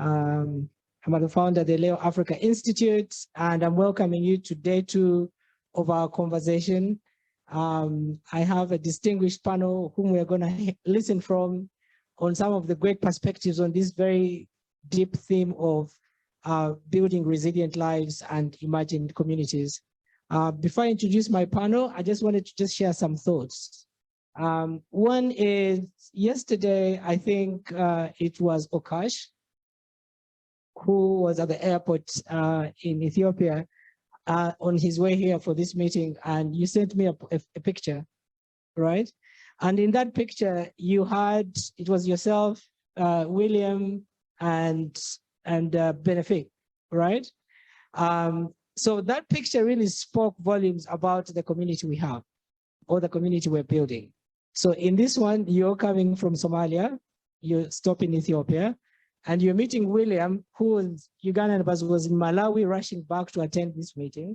I'm the founder of the Leo Africa Institute, and I'm welcoming you to day 2 of our conversation. I have a distinguished panel whom we're going to listen from on some of the great perspectives on this very deep theme of building resilient lives and imagined communities. Before I introduce my panel, I just wanted to just share some thoughts. One is, yesterday, I think it was Okash, who was at the airport in Ethiopia on his way here for this meeting, and you sent me a picture, right? And in that picture, you had, it was yourself, William, and Benefit, right? So that picture really spoke volumes about the community we have, or the community we're building. So in this one, you're coming from Somalia, you stop in Ethiopia, and you're meeting William, who was Ugandan, but was in Malawi, rushing back to attend this meeting.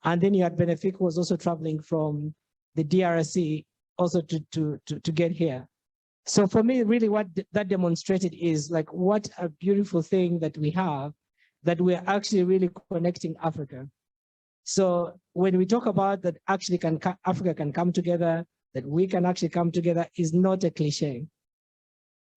And then you had Benefit, who was also traveling from the DRC also to get here. So for me, really what that demonstrated is like, what a beautiful thing that we have, that we're actually really connecting Africa. So when we talk about that actually Africa can come together, that we can actually come together, is not a cliche.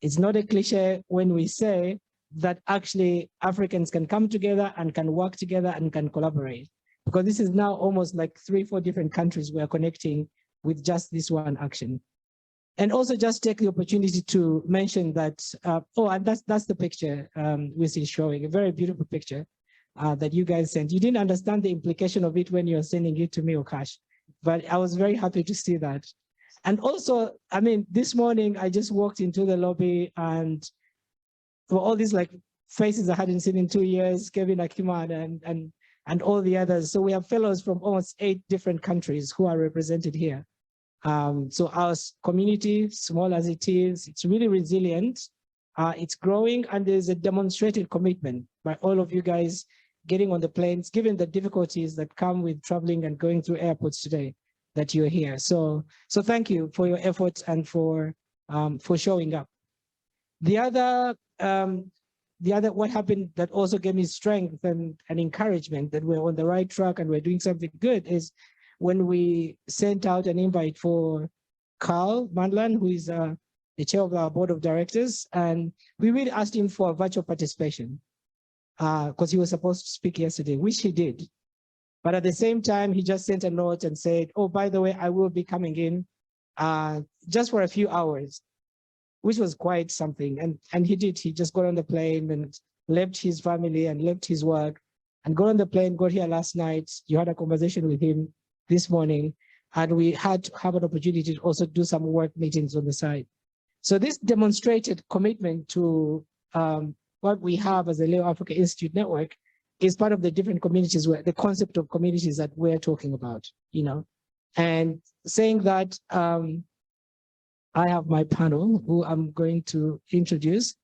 It's not a cliche when we say that actually Africans can come together and can work together and can collaborate, because this is now almost like 3-4 different countries we are connecting with just this one action. And also just take the opportunity to mention that, oh, and that's the picture we see showing, a very beautiful picture that you guys sent. You didn't understand the implication of it when you were sending it to me, Okash, but I was very happy to see that. And also, I mean, this morning I just walked into the lobby, and for all these like faces I hadn't seen in 2 years, Kevin Akiman and all the others. So we have fellows from almost 8 different countries who are represented here. So our community, small as it is, it's really resilient. It's growing, and there's a demonstrated commitment by all of you guys getting on the planes, given the difficulties that come with traveling and going through airports today, that you're here. So thank you for your efforts and for showing up. The other what happened that also gave me strength and encouragement that we're on the right track and we're doing something good is when we sent out an invite for Carl Mandlan, who is the chair of our board of directors, and we really asked him for virtual participation because he was supposed to speak yesterday, which he did. But at the same time, he just sent a note and said, oh, by the way, I will be coming in just for a few hours, which was quite something. And he did. He just got on the plane and left his family and left his work and got on the plane, got here last night. You had a conversation with him this morning, and we had to have an opportunity to also do some work meetings on the side. So this demonstrated commitment to what we have as the Leo Africa Institute Network is part of the different communities, where the concept of communities that we're talking about, you know. And saying that, I have my panel who I'm going to introduce.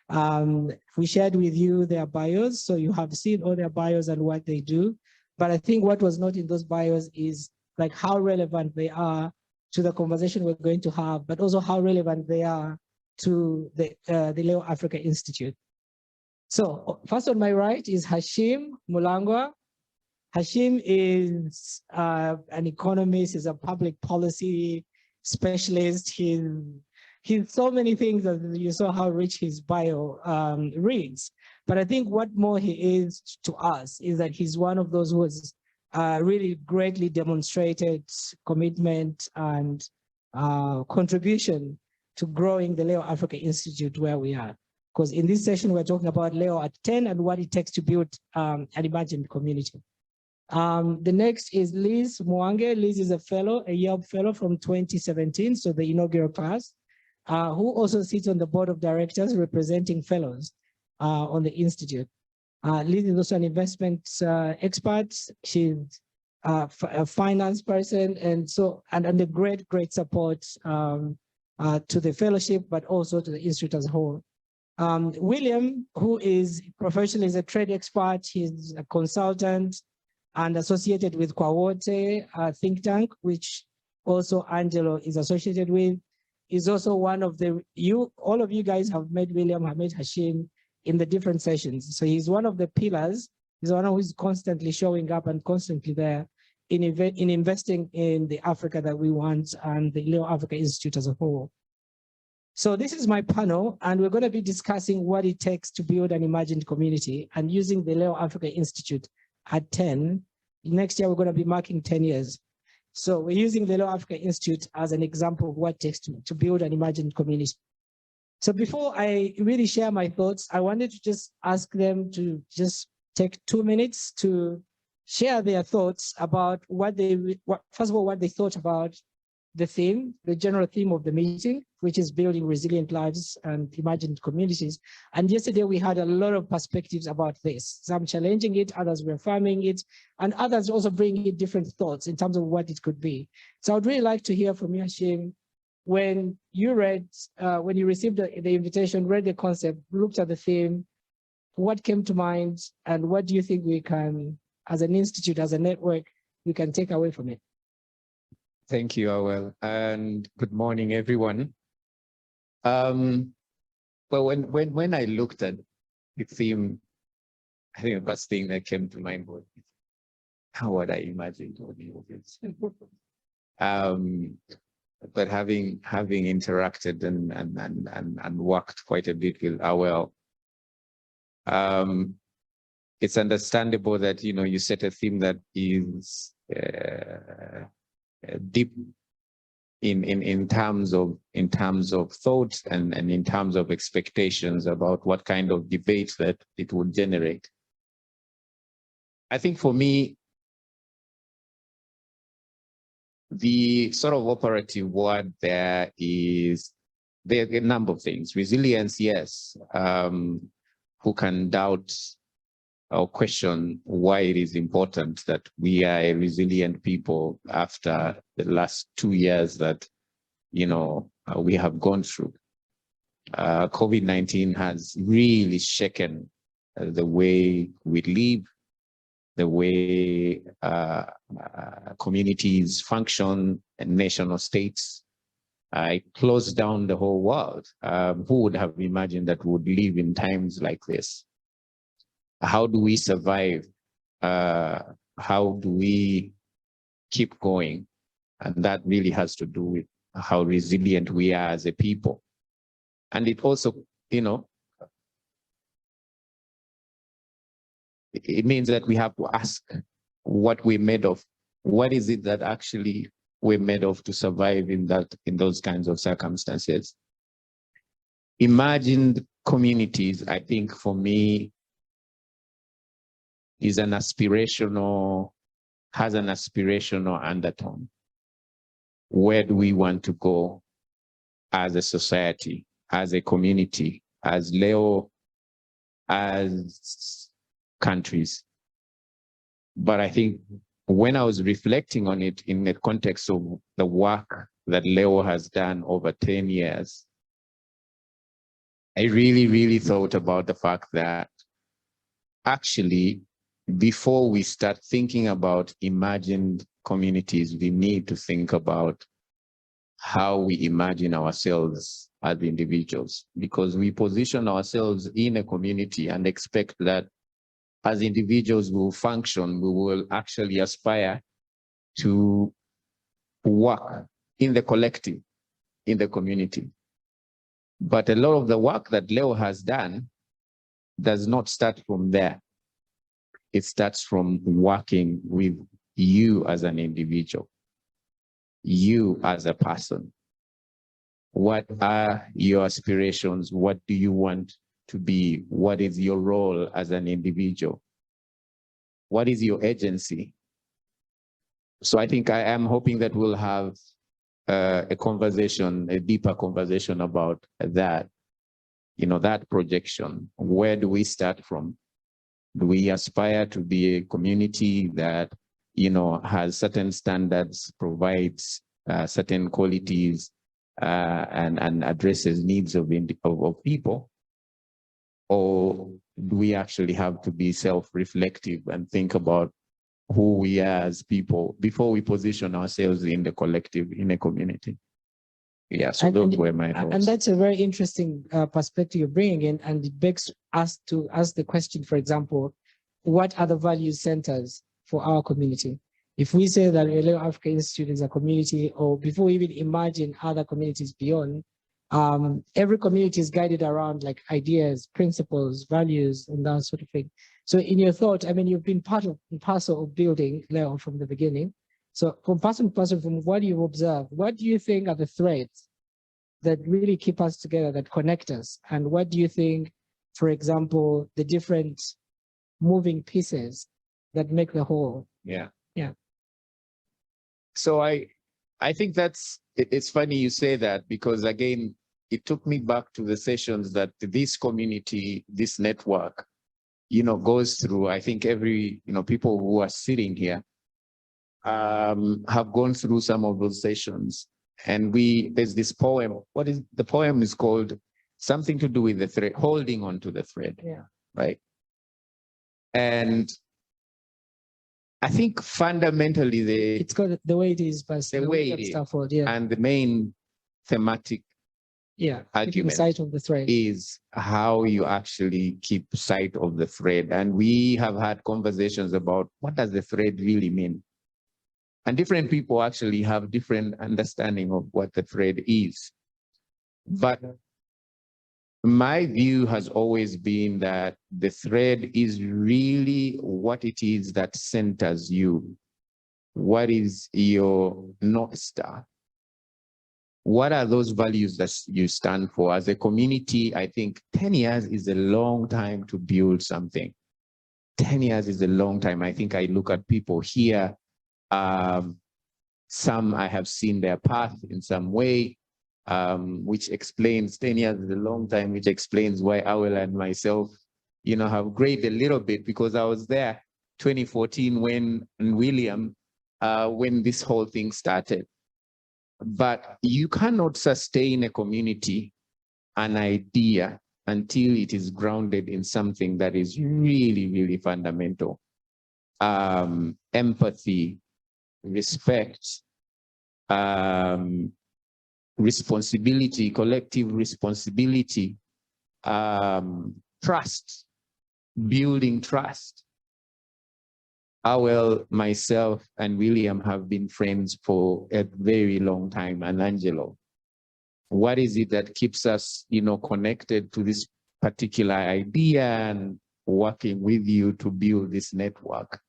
We shared with you their bios, so you have seen all their bios and what they do. But I think what was not in those bios is like how relevant they are to the conversation we're going to have, but also how relevant they are to the Leo Africa Institute. So first on my right is Hashim Mulangwa. Hashim is an economist, he's a public policy specialist. He's so many things that you saw how rich his bio reads. But I think what more he is to us is that he's one of those who has really greatly demonstrated commitment and contribution to growing the Leo Africa Institute where we are. Because in this session, we're talking about Leo at 10 and what it takes to build an imagined community. The next is Liz Muange. Liz is a fellow, a YELP fellow from 2017, so the inaugural class, who also sits on the board of directors representing fellows on the Institute. Liz is also an investment expert. She's a finance person, and a great support to the fellowship, but also to the Institute as a whole. William, who is professionally a trade expert, he's a consultant and associated with Kwawote think tank, which also Angelo is associated with, is also one of the, all of you guys have met William, have met Hashim, in the different sessions. So he's one of the pillars. He's one who is constantly showing up and constantly there in investing in the Africa that we want and the Leo Africa Institute as a whole. So this is my panel, and we're going to be discussing what it takes to build an imagined community and using the Leo Africa Institute at 10. Next year, we're going to be marking 10 years. So we're using the Leo Africa Institute as an example of what it takes to build an imagined community. So before I really share my thoughts, I wanted to just ask them to just take 2 minutes to share their thoughts about first of all, what they thought about the theme, the general theme of the meeting, which is building resilient lives and imagined communities. And yesterday we had a lot of perspectives about this, some challenging it, others were affirming it, and others also bringing in different thoughts in terms of what it could be. So I would really like to hear from you, Hashim, when you received the invitation, read the concept, looked at the theme, what came to mind, and what do you think we can, as an institute, as a network, we can take away from it? Thank you, Awel, and good morning, everyone. Well, when I looked at the theme, I think the first thing that came to mind was, how would I imagine doing this? But having interacted and worked quite a bit with Awel, it's understandable that you set a theme that is deep in terms of thought and in terms of expectations about what kind of debate that it would generate. I think for me, the sort of operative word there are a number of things. Resilience, yes. Who can doubt or question why it is important that we are a resilient people after the last 2 years that, we have gone through. COVID-19 has really shaken the way we live, the way communities function and national states. It closed down the whole world. Who would have imagined that we would live in times like this? How do we survive? How do we keep going? And that really has to do with how resilient we are as a people. And it also, it means that we have to ask what we're made of. What is it that actually we're made of to survive in those kinds of circumstances? Imagined communities, I think for me, has an aspirational undertone. Where do we want to go as a society, as a community, as Leo, as countries? But I think when I was reflecting on it in the context of the work that Leo has done over 10 years, I really, really thought about the fact that actually, before we start thinking about imagined communities, we need to think about how we imagine ourselves as individuals, because we position ourselves in a community and expect that as individuals will function, we will actually aspire to work in the collective, in the community. But a lot of the work that Leo has done does not start from there. It starts from working with you as an individual, you as a person. What are your aspirations? What do you want to be? What is your role as an individual? What is your agency? So I think I am hoping that we'll have a conversation, a deeper conversation about that, that projection. Where do we start from? Do we aspire to be a community that, has certain standards, provides certain qualities, and addresses needs of people? Or do we actually have to be self-reflective and think about who we are as people before we position ourselves in the collective, in a community? Yeah, so those were my thoughts. And that's a very interesting perspective you're bringing in, and it begs ask the question, for example, what are the value centers for our community? If we say that Leo Africa Institute is a community, or before we even imagine other communities beyond, every community is guided around like ideas, principles, values, and that sort of thing. So in your thought, I mean, you've been part and parcel of building Leo from the beginning. So from person to person, from what you observe, what do you think are the threads that really keep us together, that connect us? And what do you think, for example, the different moving pieces that make the whole? Yeah. Yeah. So I think it's funny you say that, because again, it took me back to the sessions that this community, this network, goes through. I think every, people who are sitting here have gone through some of those sessions. And there's this poem. The poem is called something to do with the thread, holding on to the thread. Yeah. Right. And I think fundamentally it's called The Way It Is, but the way it is. Stafford, yeah. And the main thematic argument sight of the thread is how you actually keep sight of the thread. And we have had conversations about what does the thread really mean? And different people actually have different understanding of what the thread is. But my view has always been that the thread is really what it is that centers you. What is your North Star? What are those values that you stand for? As a community, I think 10 years is a long time to build something. 10 years is a long time. I think I look at people here. Some I have seen their path in some way, which explains 10 years is a long time, which explains why Awel and myself, have grayed a little bit, because I was there 2014 when this whole thing started. But you cannot sustain a community, an idea, until it is grounded in something that is really, really fundamental. Empathy, respect, responsibility, collective responsibility, trust, building trust. Awel, myself, and William have been friends for a very long time, and Angelo. What is it that keeps us, connected to this particular idea and working with you to build this network?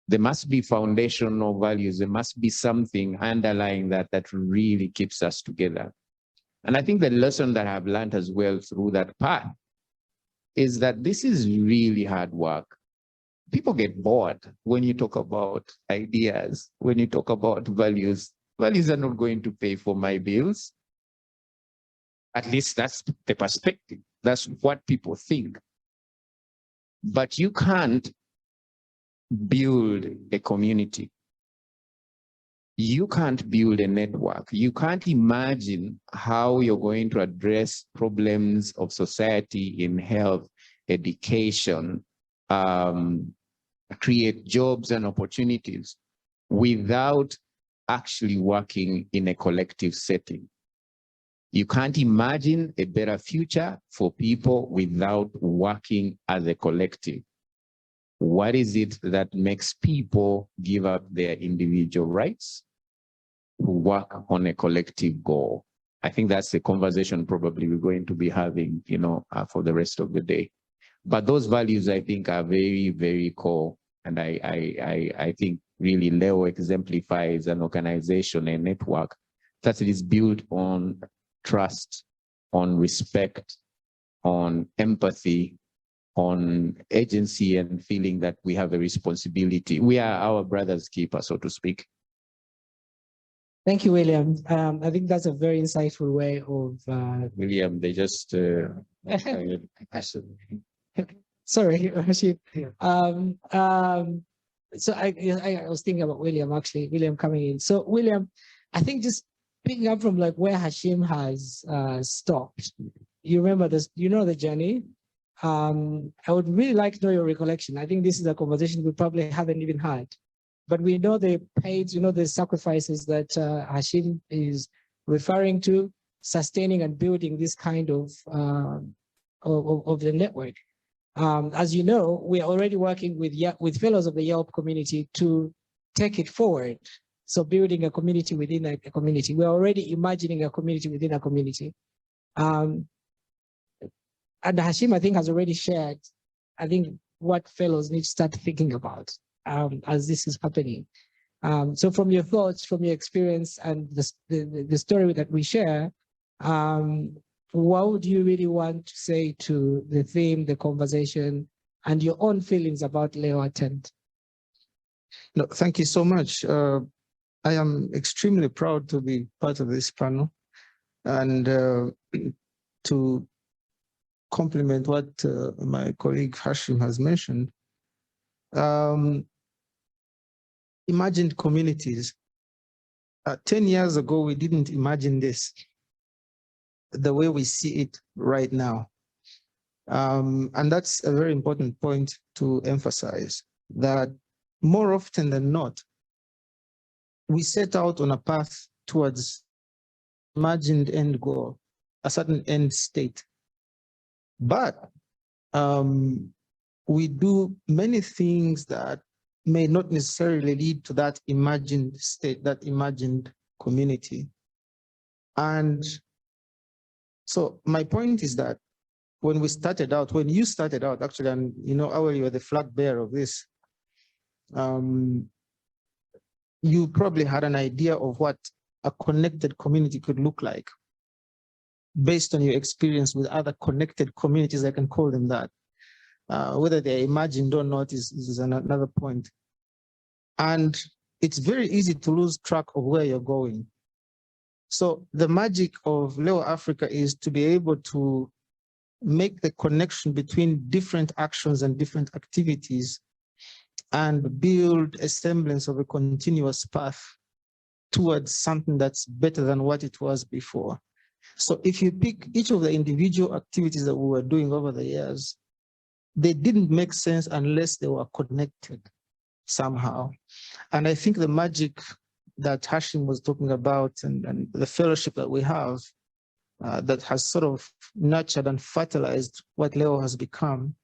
There must be foundational values. There must be something underlying that really keeps us together. And I think the lesson that I've learned as well through that path is that this is really hard work. People get bored when you talk about ideas, when you talk about values. Values are not going to pay for my bills. At least that's the perspective. That's what people think. But you can't build a community. You can't build a network. You can't imagine how you're going to address problems of society in health, education, create jobs and opportunities without actually working in a collective setting. You can't imagine a better future for people without working as a collective. What is it that makes people give up their individual rights to work on a collective goal? I think that's the conversation probably we're going to be having, for the rest of the day. But those values, I think, are very, very core. And I think really Leo exemplifies an organization, a network that is built on trust, on respect, on empathy, on agency, and feeling that we have a responsibility. We are our brother's keeper, so to speak. Thank you, William. I think that's a very insightful way of... William, they just... Sorry, Hashim. So I was thinking about William, actually, William coming in. So William, I think just picking up from like where Hashim has stopped, you remember this, the journey. I would really like to know your recollection. I think this is a conversation we probably haven't even had, but we know the paid, the sacrifices that Hashim is referring to, sustaining and building this kind of of the network. As you know, we are already working with fellows of the YELP community to take it forward. So building a community within a community. We're already imagining a community within a community. And Hashim, I think, has already shared, I think, what fellows need to start thinking about as this is happening. So from your thoughts, from your experience, and the story that we share, what would you really want to say to the theme, the conversation, and your own feelings about Leo Attend? No, thank you so much. I am extremely proud to be part of this panel and to complement what my colleague Hashim has mentioned. Imagined communities. 10 years ago, we didn't imagine this the way we see it right now. And that's a very important point to emphasize, that more often than not, we set out on a path towards imagined end goal, a certain end state. But we do many things that may not necessarily lead to that imagined state, that imagined community. And so my point is that when we started out, when you started out, actually, and you know, Awel, you are the flag bearer of this, you probably had an idea of what a connected community could look like based on your experience with other connected communities, I can call them that. Whether they're imagined or not is another point. And it's very easy to lose track of where you're going. So the magic of Leo Africa is to be able to make the connection between different actions and different activities and build a semblance of a continuous path towards something that's better than what it was before. So if you pick each of the individual activities that we were doing over the years, they didn't make sense unless they were connected somehow. And I think the magic that Hashim was talking about and the fellowship that we have that has sort of nurtured and fertilized what Leo has become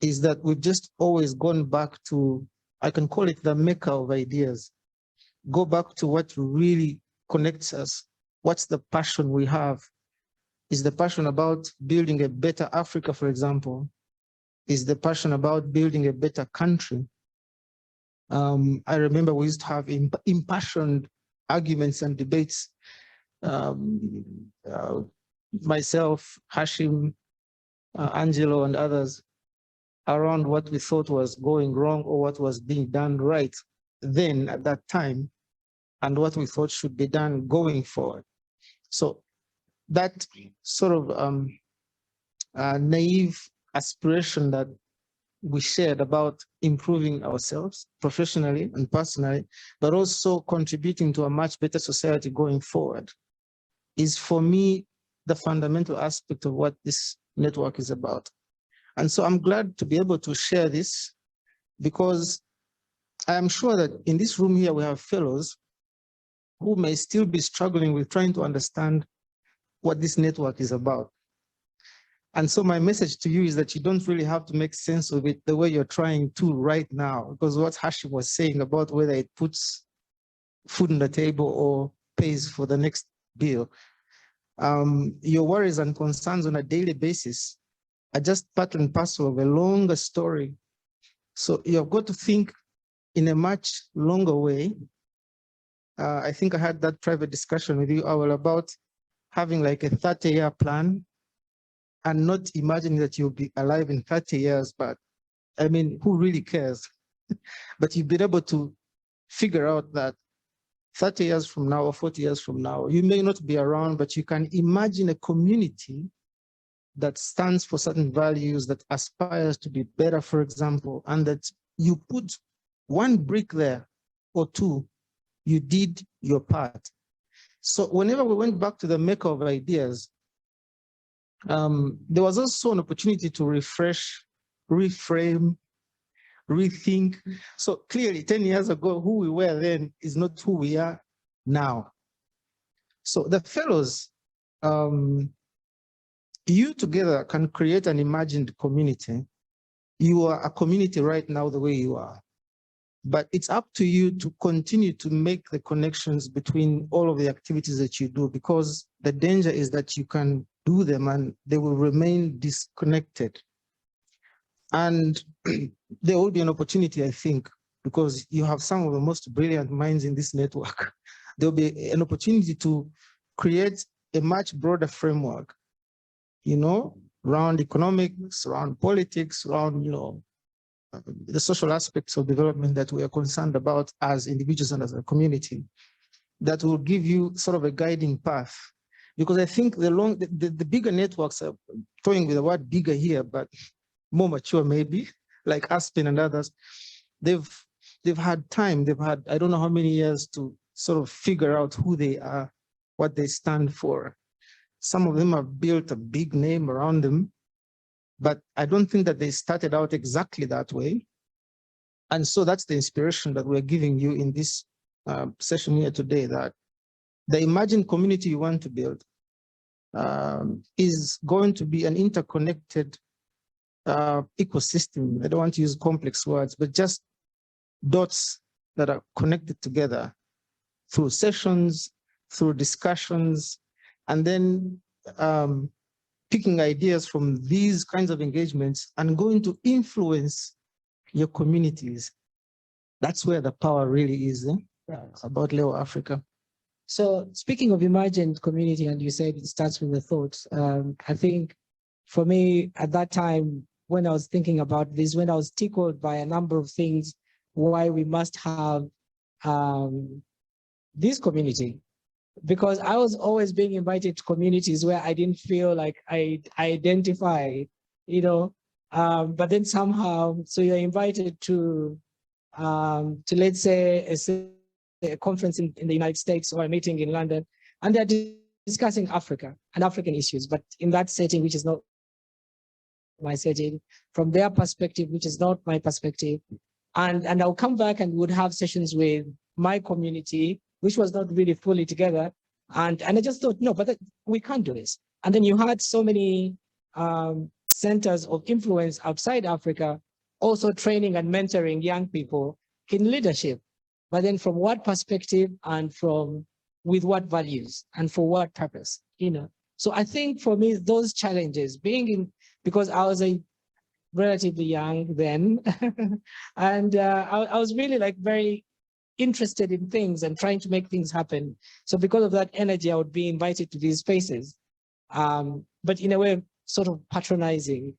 is that we've just always gone back to, I can call it the maker of ideas. Go back to what really connects us. What's the passion we have? Is the passion about building a better Africa, for example? Is the passion about building a better country? I remember we used to have impassioned arguments and debates. Myself, Hashim, Angelo, and others around what we thought was going wrong or what was being done right then at that time, and what we thought should be done going forward. So that sort of naive aspiration that we shared about improving ourselves professionally and personally, but also contributing to a much better society going forward, is for me the fundamental aspect of what this network is about. And so I'm glad to be able to share this, because I am sure that in this room here we have fellows who may still be struggling with trying to understand what this network is about. And so my message to you is that you don't really have to make sense of it the way you're trying to right now, because what Hashim was saying about whether it puts food on the table or pays for the next bill, your worries and concerns on a daily basis are just part and parcel of a longer story. So you've got to think in a much longer way. I think I had that private discussion with you, Awel, about having like a 30-year plan and not imagining that you'll be alive in 30 years, but I mean, who really cares? But you've been able to figure out that 30 years from now or 40 years from now, you may not be around, but you can imagine a community that stands for certain values, that aspires to be better, for example, and that you put one brick there or two, you did your part. So whenever we went back to the maker of ideas, there was also an opportunity to refresh, reframe, rethink. So clearly 10 years ago, who we were then is not who we are now. So the fellows you together can create an imagined community. You are a community right now the way you are. But it's up to you to continue to make the connections between all of the activities that you do, because the danger is that you can do them and they will remain disconnected. And there will be an opportunity, I think, because you have some of the most brilliant minds in this network. There'll be an opportunity to create a much broader framework, you know, around economics, around politics, around, you know, the social aspects of development that we are concerned about as individuals and as a community, that will give you sort of a guiding path. Because I think the bigger networks are toying with the word bigger here, but more mature maybe, like Aspen and others, they've had time, they've had, I don't know how many years to sort of figure out who they are, what they stand for. Some of them have built a big name around them, but I don't think that they started out exactly that way. And so that's the inspiration that we're giving you in this session here today, that the imagined community you want to build is going to be an interconnected ecosystem. I don't want to use complex words, but just dots that are connected together through sessions, through discussions, and then picking ideas from these kinds of engagements and going to influence your communities. That's where the power really is about Leo Africa. So speaking of imagined community, and you said it starts with the thoughts, I think for me at that time, when I was thinking about this, when I was tickled by a number of things, why we must have this community, because I was always being invited to communities where I didn't feel like I identify, you know, but then somehow, so you're invited to let's say a conference in the United States or a meeting in London, and they're discussing Africa and African issues, but in that setting, which is not my setting, from their perspective, which is not my perspective. And I'll come back and would have sessions with my community, which was not really fully together. And I just thought, no, but we can't do this. And then you had so many centers of influence outside Africa, also training and mentoring young people in leadership. But then from what perspective and with what values and for what purpose, you know? So I think for me, those challenges because I was relatively young then, and I was really like very interested in things and trying to make things happen. So because of that energy, I would be invited to these spaces, but in a way, sort of patronizing,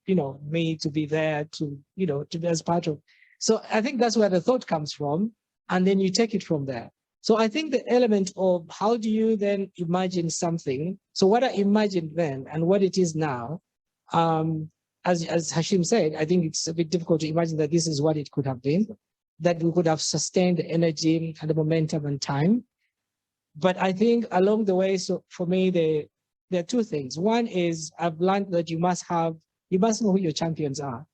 you know, me to be there to, you know, to be as part of. So I think that's where the thought comes from, and then you take it from there. So I think the element of how do you then imagine something? So what I imagined then and what it is now, as Hashim said, I think it's a bit difficult to imagine that this is what it could have been, that we could have sustained the energy and the momentum and time. But I think along the way, so for me, there are two things. One is I've learned that you must know who your champions are.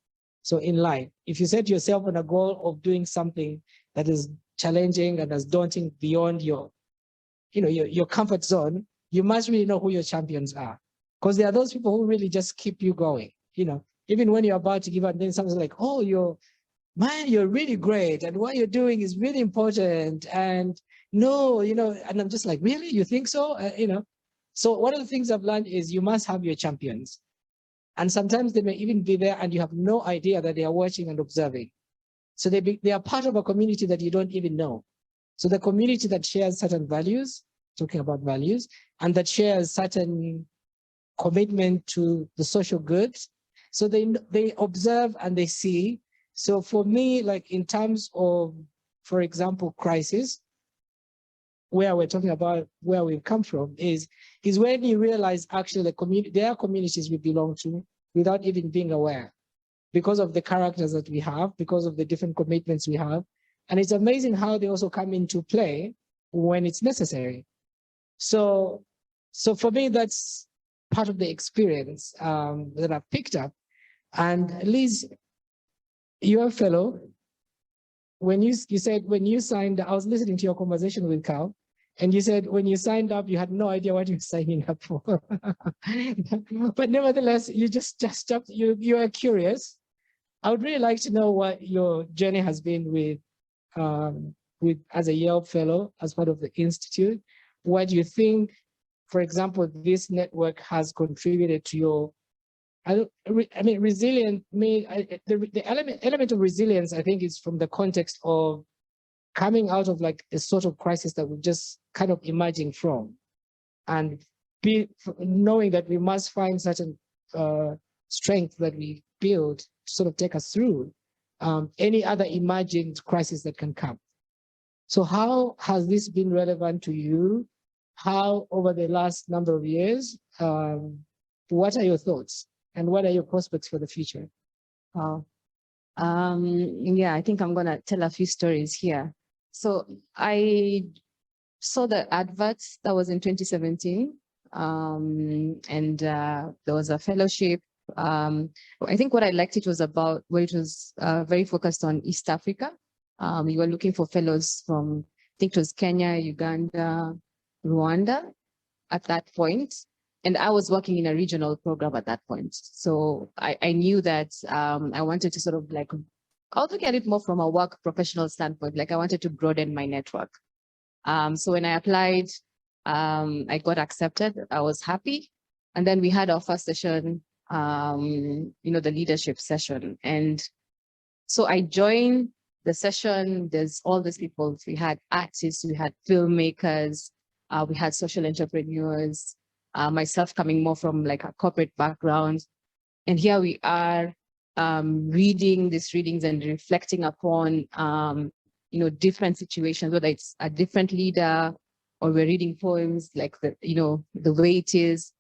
So in life, if you set yourself on a goal of doing something that is challenging and as daunting beyond your comfort zone, you must really know who your champions are. Because there are those people who really just keep you going, you know, even when you're about to give up, then someone's like, oh, you're really great. And what you're doing is really important. And no, you know, and I'm just like, really, you think so? You know, so one of the things I've learned is you must have your champions. And sometimes they may even be there and you have no idea that they are watching and observing. So they are part of a community that you don't even know. So the community that shares certain values, talking about values, and that shares certain commitment to the social good. So they observe and they see. So for me, like in terms of, for example, crisis, where we're talking about where we've come from is when you realize actually there are communities we belong to without even being aware, because of the characters that we have, because of the different commitments we have. And it's amazing how they also come into play when it's necessary. So for me, that's part of the experience that I've picked up. And Liz, you're a fellow. When you said, when you signed, I was listening to your conversation with Carl, And you said when you signed up, you had no idea what you were signing up for. But nevertheless, you just jumped, you are curious. I would really like to know what your journey has been with as a YELP fellow, as part of the Institute. What do you think, for example, this network has contributed to your, resilient, the element of resilience, I think, is from the context of coming out of like a sort of crisis that we're just kind of emerging from, and knowing that we must find certain strength that we build to sort of take us through any other emergent crisis that can come. So how has this been relevant to you? How, over the last number of years, what are your thoughts and what are your prospects for the future? Wow. Yeah, I think I'm going to tell a few stories here. So I saw the advert that was in 2017, and there was a fellowship. I think what I liked it was about where it was very focused on East Africa. We were looking for fellows from, I think it was Kenya, Uganda, Rwanda at that point. And I was working in a regional program at that point. So I knew that I wanted to sort of like, I was looking at it more from a work professional standpoint, like I wanted to broaden my network. So when I applied, I got accepted. I was happy. And then we had our first session, the leadership session. And so I joined the session. There's all these people. We had artists, we had filmmakers, we had social entrepreneurs, myself coming more from like a corporate background. And here we are reading these readings and reflecting upon, different situations, whether it's a different leader or we're reading poems like the way it is.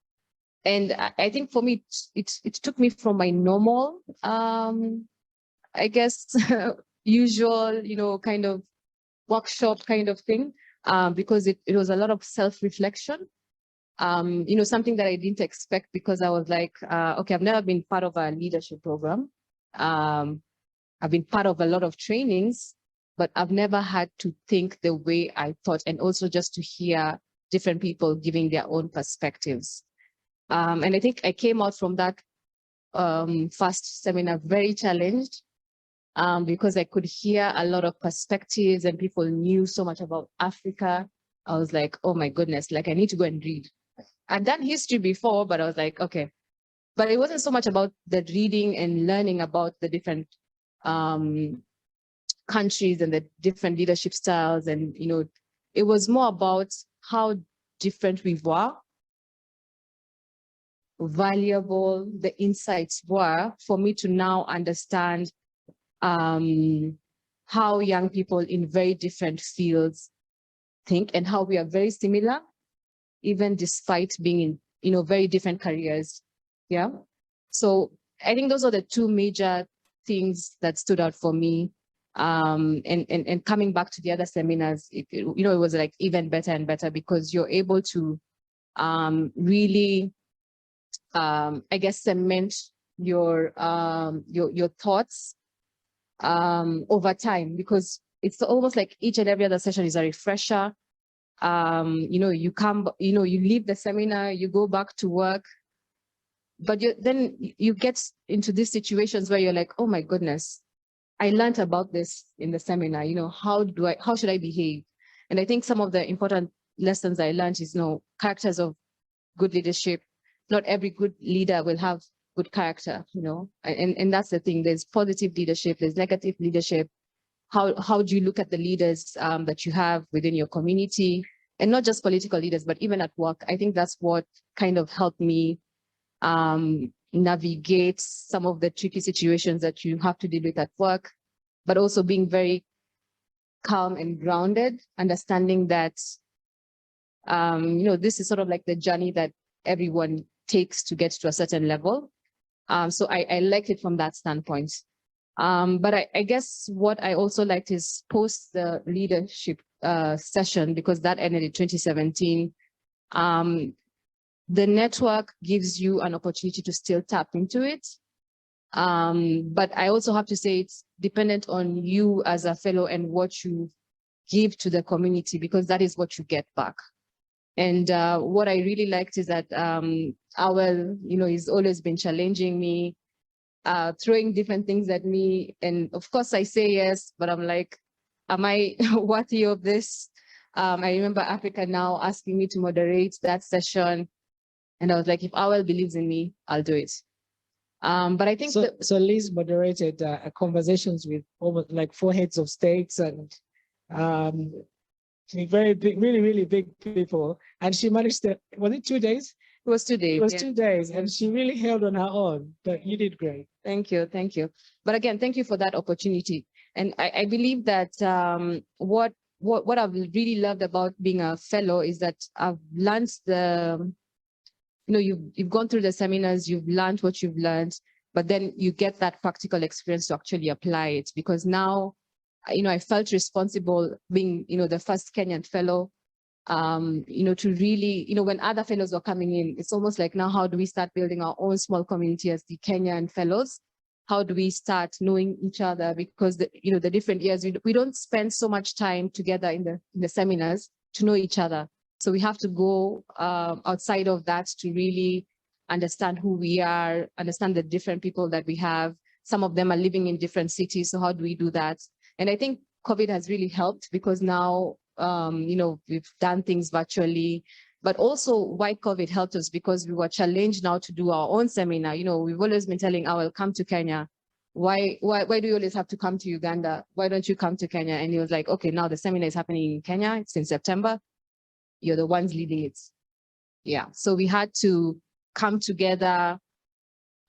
And I think for me, it took me from my normal, I guess, usual, kind of workshop kind of thing, because it was a lot of self-reflection. Something that I didn't expect, because I was like, okay, I've never been part of a leadership program. I've been part of a lot of trainings, but I've never had to think the way I thought, and also just to hear different people giving their own perspectives. And I think I came out from that first seminar very challenged, because I could hear a lot of perspectives and people knew so much about Africa. I was like, oh my goodness, like I need to go and read. I'd done history before, but I was like, okay. But it wasn't so much about the reading and learning about the different countries and the different leadership styles. And, it was more about how different we were, valuable the insights were for me to now understand how young people in very different fields think, and how we are very similar, even despite being in very different careers. Yeah. So I think those are the two major things that stood out for me. And coming back to the other seminars, it was like even better and better, because you're able to really, I guess, cement your thoughts over time, because it's almost like each and every other session is a refresher. You come, you leave the seminar, you go back to work, but then you get into these situations where you're like, oh my goodness, I learned about this in the seminar. How should I behave? And I think some of the important lessons I learned is, characters of good leadership. Not every good leader will have good character, and that's the thing. There's positive leadership, there's negative leadership. How do you look at the leaders that you have within your community, and not just political leaders, but even at work? I think that's what kind of helped me navigate some of the tricky situations that you have to deal with at work, but also being very calm and grounded, understanding that, this is sort of like the journey that everyone takes to get to a certain level. So I liked it from that standpoint. But I guess what I also liked is post the leadership session, because that ended in 2017. The network gives you an opportunity to still tap into it. But I also have to say it's dependent on you as a fellow and what you give to the community, because that is what you get back. And what I really liked is that Awel, he's always been challenging me, throwing different things at me. And of course I say yes, but I'm like, am I worthy of this? I remember Africa Now asking me to moderate that session. And I was like, if Awel believes in me, I'll do it. But I think so Liz moderated conversations with almost like 4 heads of states and very big, really, really big people. And she managed to, was it 2 days? it was 2 days. It was yeah. 2 days, and she really held on her own, but you did great. Thank you. Thank you. But again, thank you for that opportunity. And I believe that what I've really loved about being a fellow is that I've learned you've gone through the seminars, you've learned what you've learned, but then you get that practical experience to actually apply it. Because now, I felt responsible being, the first Kenyan fellow, to really, when other fellows were coming in, it's almost like now, how do we start building our own small community as the Kenyan fellows? How do we start knowing each other? Because the different years, we don't spend so much time together in the seminars to know each other. So we have to go outside of that to really understand who we are, understand the different people that we have. Some of them are living in different cities. So how do we do that? And I think COVID has really helped, because now, we've done things virtually, but also why COVID helped us, because we were challenged now to do our own seminar. We've always been telling Awel, come to Kenya. Why do you always have to come to Uganda? Why don't you come to Kenya? And he was like, okay, now the seminar is happening in Kenya. It's in September. You're the ones leading it. Yeah. So we had to come together,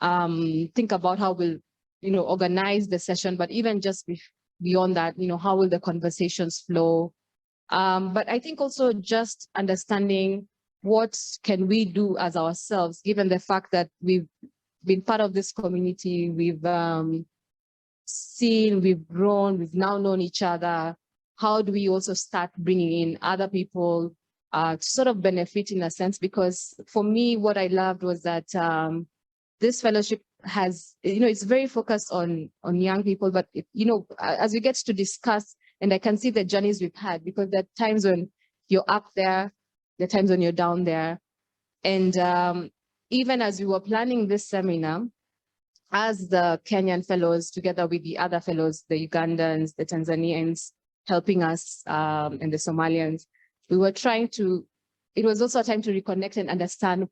think about how we'll, organize the session, but even just beyond that, how will the conversations flow? But I think also just understanding what can we do as ourselves, given the fact that we've been part of this community, we've seen, we've grown, we've now known each other. How do we also start bringing in other people to sort of benefit in a sense? Because for me, what I loved was that this fellowship has, it's very focused on young people, but as we get to discuss, and I can see the journeys we've had, because there are times when you're up there, there are times when you're down there. And even as we were planning this seminar, as the Kenyan fellows, together with the other fellows, the Ugandans, the Tanzanians, helping us, and the Somalians, we were trying to, it was also a time to reconnect and understand,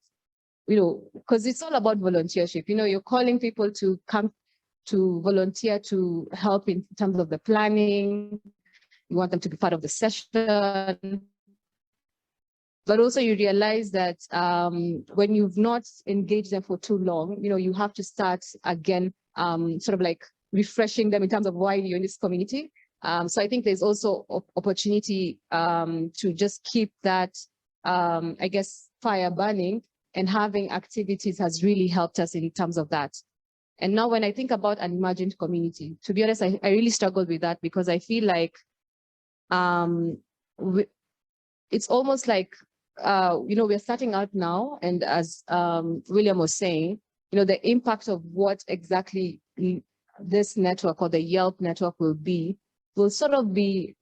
because it's all about volunteership. You're calling people to come to volunteer to help in terms of the planning. You want them to be part of the session. But also you realize that when you've not engaged them for too long, you have to start again, sort of like refreshing them in terms of why you're in this community. So I think there's also opportunity to just keep that, I guess, fire burning, and having activities has really helped us in terms of that. And now when I think about an imagined community, to be honest, I really struggled with that, because I feel like it's almost like, we're starting out now. And as William was saying, the impact of what exactly this network or the YELP network will sort of be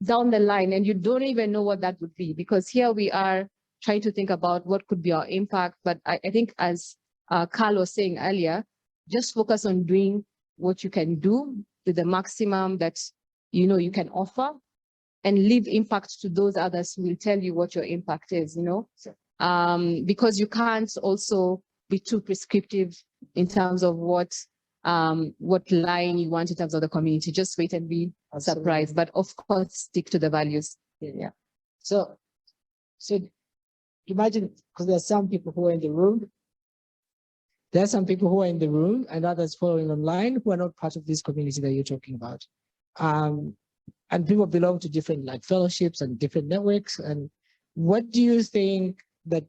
down the line, and you don't even know what that would be, because here we are trying to think about what could be our impact. But I think, as Carl was saying earlier, just focus on doing what you can do to the maximum that you can offer, and leave impact to those others who will tell you what your impact is, because you can't also be too prescriptive in terms of what line you want in terms of the community. Just wait and be surprised, but of course stick to the values. Yeah. So imagine, because there are some people who are in the room. There are some people who are in the room and others following online who are not part of this community that you're talking about. And people belong to different fellowships and different networks. And what do you think that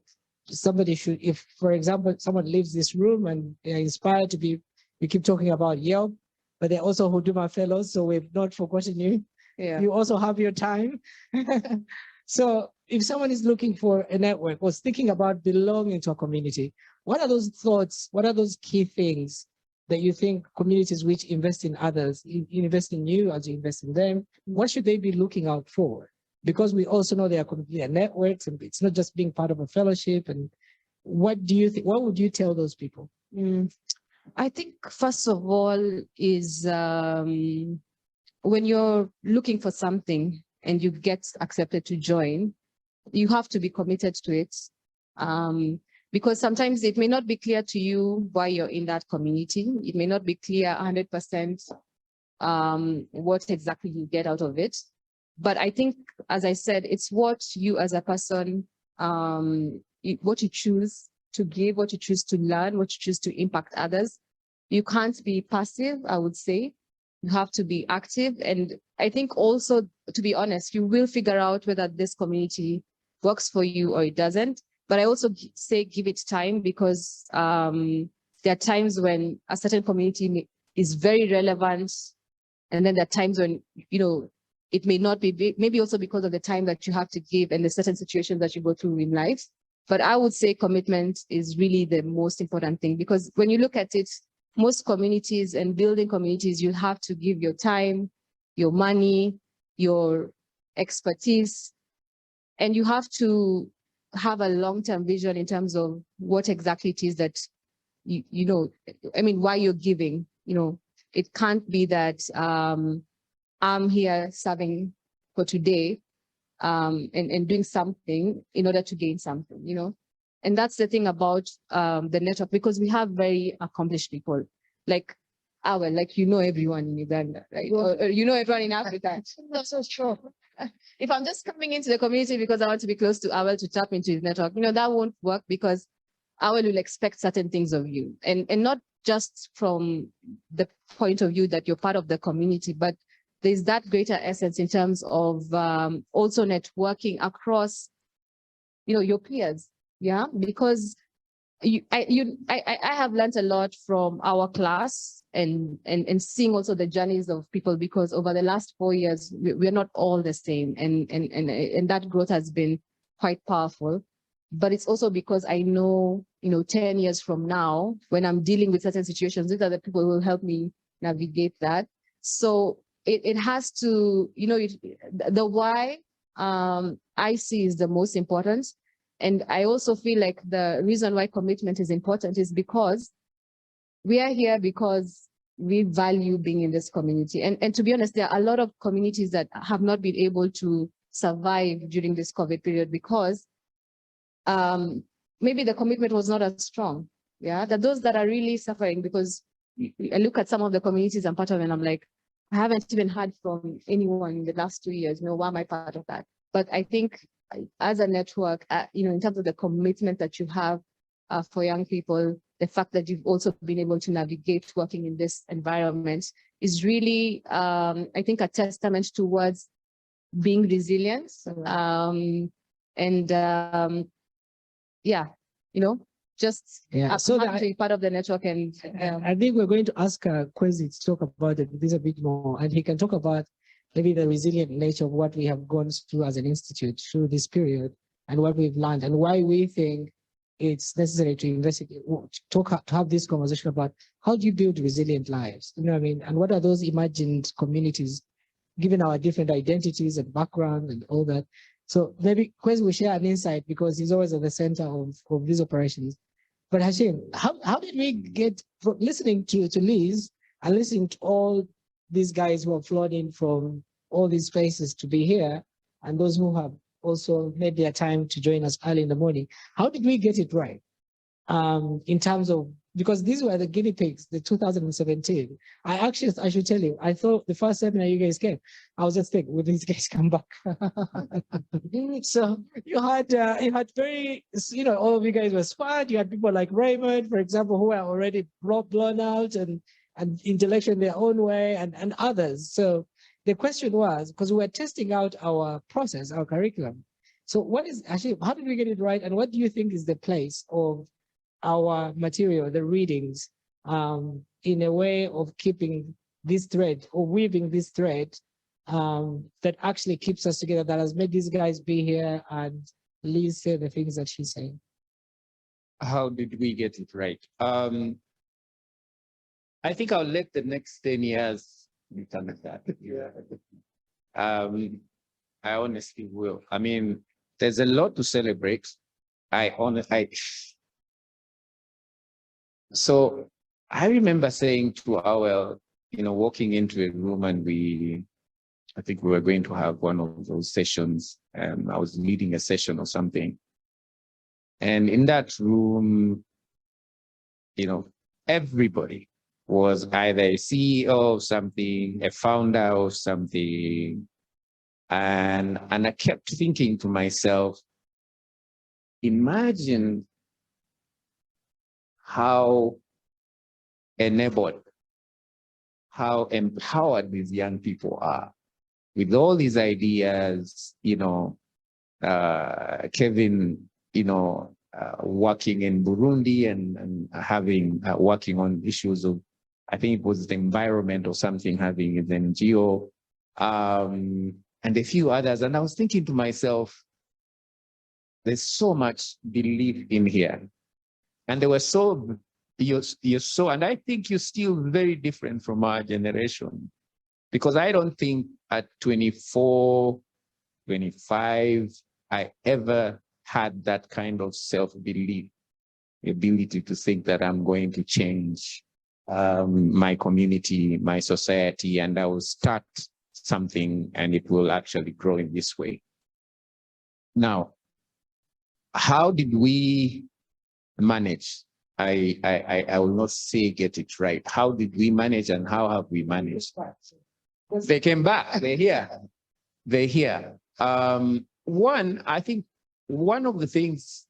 somebody should, if, for example, someone leaves this room and they're inspired to be, we keep talking about YELP, but they're also Huduma fellows, so we've not forgotten you. Yeah. You also have your time. So if someone is looking for a network or thinking about belonging to a community, what are those thoughts? What are those key things that you think communities which invest in others, invest in you as you invest in them, what should they be looking out for? Because we also know there are community networks, and it's not just being part of a fellowship. And what do you think? What would you tell those people? I think first of all is when you're looking for something and you get accepted to join, you have to be committed to it. Because sometimes it may not be clear to you why you're in that community. It may not be clear 100% what exactly you get out of it. But I think, as I said, it's what you as a person, what you choose to give, what you choose to learn, what you choose to impact others. You can't be passive, I would say. You have to be active. And I think also, to be honest, you will figure out whether this community works for you or it doesn't. But I also say give it time, because there are times when a certain community is very relevant. And then there are times when, you know, it may not be, maybe also because of the time that you have to give and the certain situations that you go through in life. But I would say commitment is really the most important thing, because when you look at it, most communities and building communities, you have to give your time, your money, your expertise, and you have to have a long-term vision in terms of what exactly it is that, you know, I mean, why you're giving. You know, it can't be that I'm here serving for today and doing something in order to gain something, you know. And that's the thing about the network, because we have very accomplished people like Awel, like, you know, everyone in Uganda, right? Or you know, everyone in Africa. That's so true. If I'm just coming into the community because I want to be close to Awel to tap into his network, you know, that won't work, because Awel will expect certain things of you, and not just from the point of view that you're part of the community, but there's that greater essence in terms of also networking across, you know, your peers. Yeah, because I have learned a lot from our class and seeing also the journeys of people, because over the last 4 years, we're not all the same. And that growth has been quite powerful. But it's also because I know, you know, 10 years from now, when I'm dealing with certain situations, these are the people who will help me navigate that. So it has to, you know, the why I see is the most important. And I also feel like the reason why commitment is important is because we are here because we value being in this community. And to be honest, there are a lot of communities that have not been able to survive during this COVID period because maybe the commitment was not as strong. Yeah, that those that are really suffering, because I look at some of the communities I'm part of and I'm like, I haven't even heard from anyone in the last 2 years. You know, why am I part of that? But I think as a network, you know, in terms of the commitment that you have for young people, the fact that you've also been able to navigate working in this environment is really, I think, a testament towards being resilient. Yeah, you know, just so to be part of the network. And I think we're going to ask Kwesi to talk about this a bit more, and he can talk about maybe the resilient nature of what we have gone through as an institute through this period, and what we've learned, and why we think it's necessary to investigate, to have this conversation about how do you build resilient lives, you know what I mean, and what are those imagined communities, given our different identities and background and all that. So maybe Kwesi will share an insight, because he's always at the center of these operations. But Hashim, how did we get from listening to Liz and listening to all these guys who have flown in from all these places to be here, and those who have also made their time to join us early in the morning? How did we get it right? In terms of, because these were the guinea pigs, the 2017. I should tell you, I thought the first seminar you guys came, I was just thinking, will these guys come back? So you had very, you know, all of you guys were smart. You had people like Raymond, for example, who were already blown out and intellectual in their own way, and others. So the question was, because we were testing out our process, our curriculum. So what is actually, how did we get it right? And what do you think is the place of our material, the readings, in a way of keeping this thread or weaving this thread that actually keeps us together, that has made these guys be here and Liz say the things that she's saying? How did we get it right? I think I'll let the next 10 years determine that. I honestly will. I mean, there's a lot to celebrate. So I remember saying to Awel, walking into a room and I think we were going to have one of those sessions, and I was leading a session or something. And in that room, everybody was either a CEO of something, a founder of something. And I kept thinking to myself, imagine how enabled, how empowered these young people are with all these ideas, Kevin, working in Burundi and having, working on issues of, I think it was the environment or something, having an NGO, and a few others. And I was thinking to myself, there's so much belief in here. And they were you're so, and I think you're still very different from our generation, because I don't think at 24, 25, I ever had that kind of self-belief, ability to think that I'm going to change my community, my society, and I will start something and it will actually grow in this way. Now, how did we manage? I will not say get it right. How did we manage and how have we managed? They came back, they're here. They're here. I think one of the things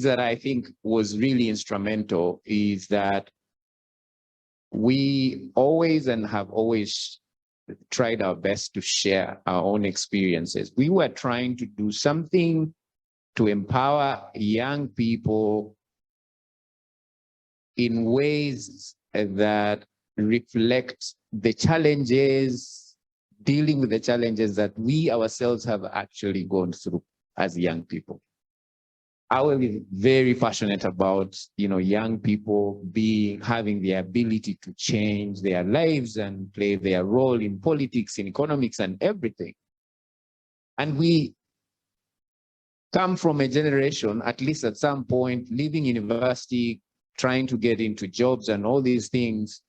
that I think was really instrumental is that we always and have always tried our best to share our own experiences. We were trying to do something to empower young people in ways that reflect the challenges, dealing with the challenges that we ourselves have actually gone through as young people. Awel is very passionate about, young people having the ability to change their lives and play their role in politics, in economics, and everything. And we come from a generation, at least at some point, leaving university, trying to get into jobs and all these things,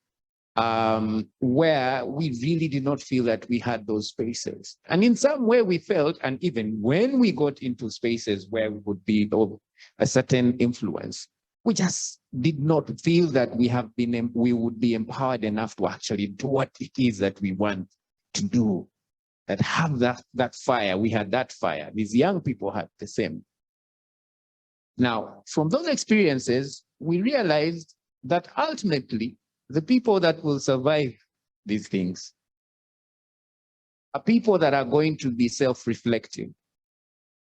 where we really did not feel that we had those spaces. And in some way we felt, and even when we got into spaces where we would be of a certain influence, we just did not feel that we would be empowered enough to actually do what it is that we want to do, that have that fire. We had that fire. These young people had the same. Now, from those experiences, we realized that ultimately, the people that will survive these things are people that are going to be self-reflective,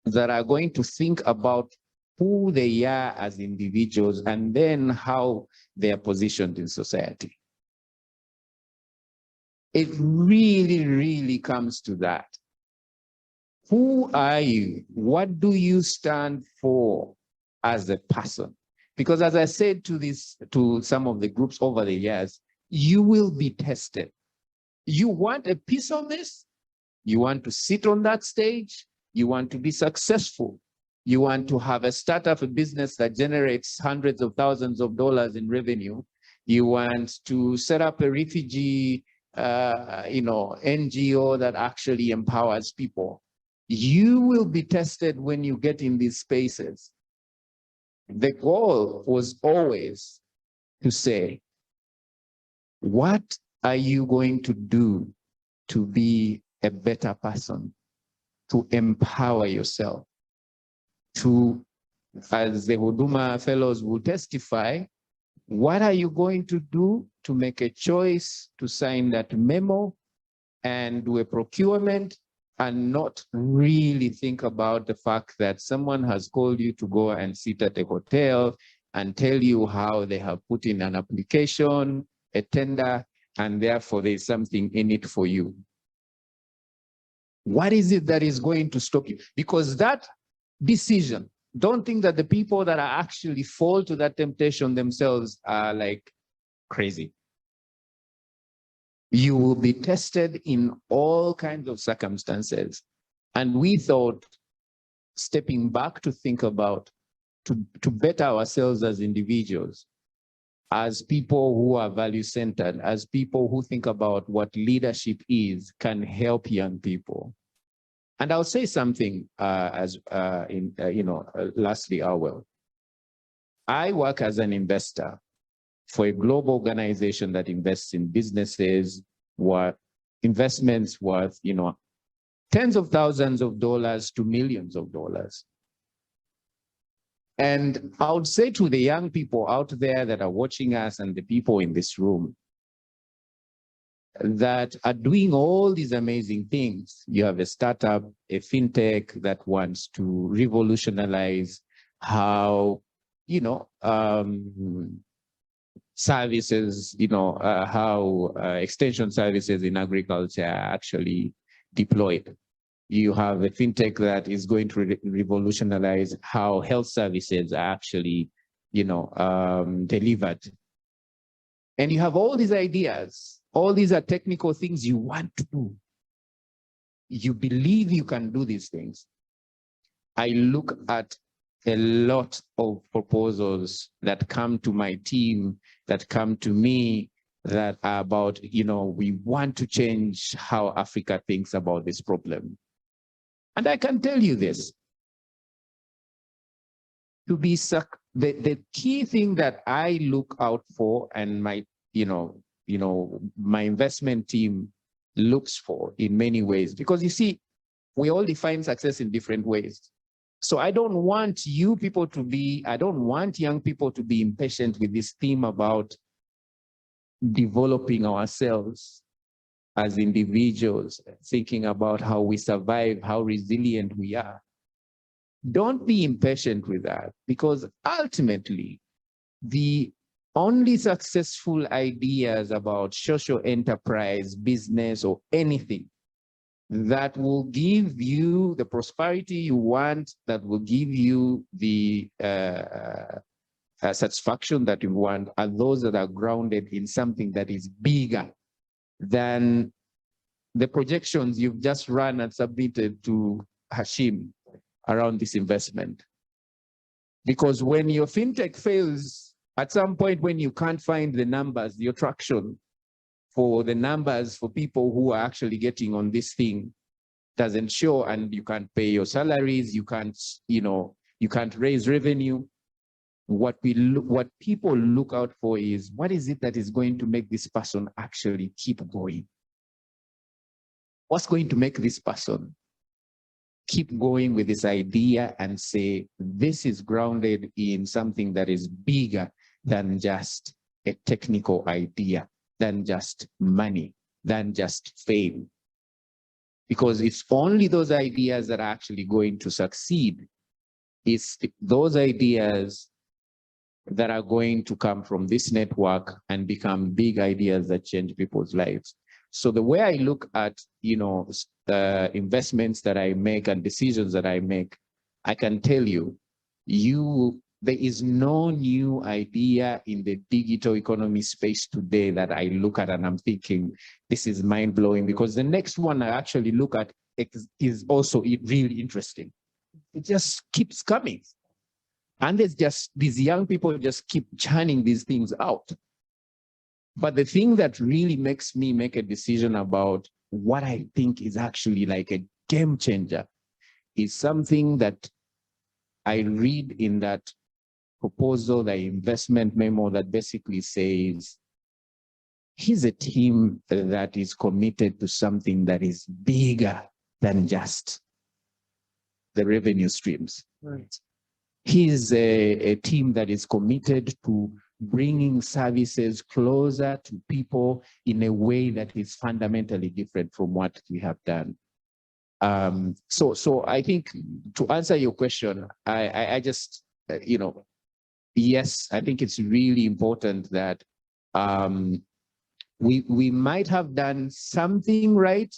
that are going to think about who they are as individuals and then how they are positioned in society. It really, really comes to that. Who are you? What do you stand for as a person? Because as I said to some of the groups over the years, you will be tested. You want a piece of this? You want to sit on that stage? You want to be successful? You want to have a startup, a business that generates hundreds of thousands of dollars in revenue? You want to set up a refugee, NGO that actually empowers people? You will be tested when you get in these spaces. The goal was always to say, what are you going to do to be a better person, to empower yourself, to, as the Huduma fellows will testify, what are you going to do to make a choice to sign that memo and do a procurement and not really think about the fact that someone has called you to go and sit at a hotel and tell you how they have put in an application, a tender, and therefore there's something in it for you. What is it that is going to stop you? Because that decision, don't think that the people that are actually fall to that temptation themselves are like crazy. You will be tested in all kinds of circumstances. And we thought, stepping back to think about, to better ourselves as individuals, as people who are value-centered, as people who think about what leadership is, can help young people. And I'll say something lastly, Awel. I work as an investor for a global organization that invests in businesses, investments worth, tens of thousands of dollars to millions of dollars. And I would say to the young people out there that are watching us and the people in this room that are doing all these amazing things. You have a startup, a fintech that wants to revolutionize how, services, how extension services in agriculture are actually deployed. You have a fintech that is going to revolutionize how health services are actually, delivered. And you have all these ideas. All these are technical things you want to do. You believe you can do these things. I look at a lot of proposals that come to my team, that come to me, that are about, we want to change how Africa thinks about this problem. And I can tell you this, the key thing that I look out for, and my, my investment team looks for in many ways, because you see, we all define success in different ways. So I don't want young people to be impatient with this theme about developing ourselves as individuals, thinking about how we survive, how resilient we are. Don't be impatient with that, because ultimately, the only successful ideas about social enterprise, business, or anything that will give you the prosperity you want, that will give you the satisfaction that you want, are those that are grounded in something that is bigger than the projections you've just run and submitted to Hashim around this investment. Because when your fintech fails, at some point when you can't find the numbers, the traction for the numbers for people who are actually getting on this thing doesn't show, and you can't pay your salaries, you can't raise revenue. What people look out for is, what is it that is going to make this person actually keep going? What's going to make this person keep going with this idea and say, this is grounded in something that is bigger than just a technical idea, than just money, than just fame? Because it's only those ideas that are actually going to succeed. It's those ideas that are going to come from this network and become big ideas that change people's lives. So the way I look at, the investments that I make and decisions that I make, I can tell you, there is no new idea in the digital economy space today that I look at and I'm thinking, this is mind-blowing, because the next one I actually look at is also really interesting. It just keeps coming. And there's just, these young people just keep churning these things out. But the thing that really makes me make a decision about what I think is actually like a game changer is something that I read in that proposal, the investment memo, that basically says, here's a team that is committed to something that is bigger than just the revenue streams. Right. Here's a team that is committed to bringing services closer to people in a way that is fundamentally different from what we have done. So I think, to answer your question, I just, yes, I think it's really important that we might have done something right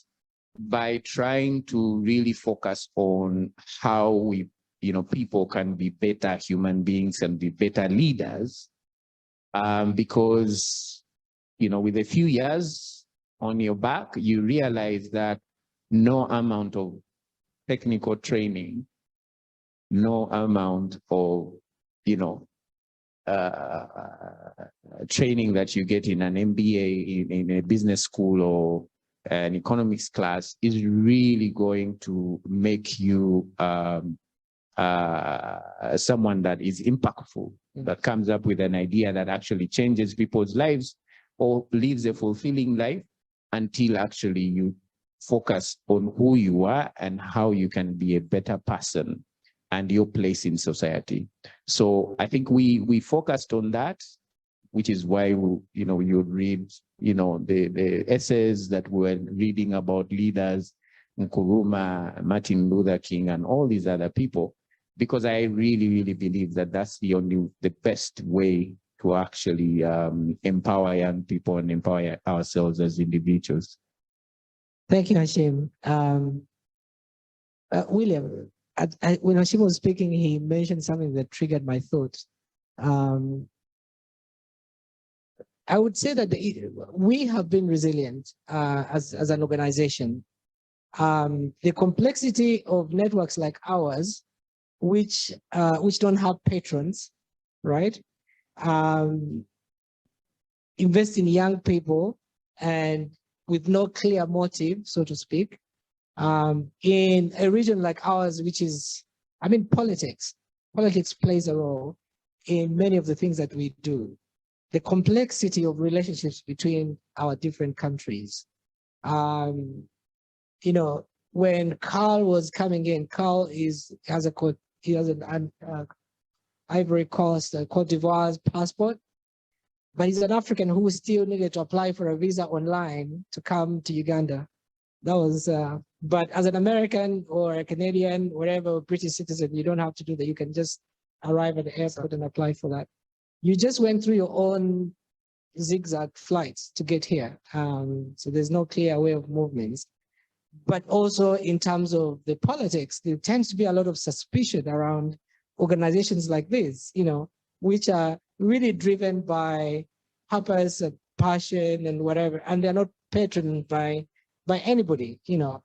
by trying to really focus on how we people can be better human beings and be better leaders, because, with a few years on your back, you realize that no amount of technical training, no amount of, training that you get in an MBA, in a business school or an economics class is really going to make you someone that is impactful, that comes up with an idea that actually changes people's lives or lives a fulfilling life, until actually you focus on who you are and how you can be a better person and your place in society. So I think we focused on that, which is why you read the essays that we're reading about leaders, Nkrumah, Martin Luther King, and all these other people, because I really believe that that's the best way to actually empower young people and empower ourselves as individuals. Thank you, Hashim. William, when Hashim was speaking, he mentioned something that triggered my thoughts. I would say that we have been resilient as an organization. The complexity of networks like ours, which don't have patrons, right? Invest in young people and with no clear motive, so to speak, in a region like ours, which is, politics. Politics plays a role in many of the things that we do. The complexity of relationships between our different countries. When Carl was coming in, Carl has an Ivory Coast, Cote d'Ivoire's passport, but he's an African who still needed to apply for a visa online to come to Uganda. That was, but as an American or a Canadian, whatever, British citizen, you don't have to do that. You can just arrive at the airport and apply for that. You just went through your own zigzag flights to get here. So there's no clear way of movements. But also in terms of the politics, there tends to be a lot of suspicion around organizations like this, which are really driven by purpose and passion and whatever, and they're not patroned by anybody.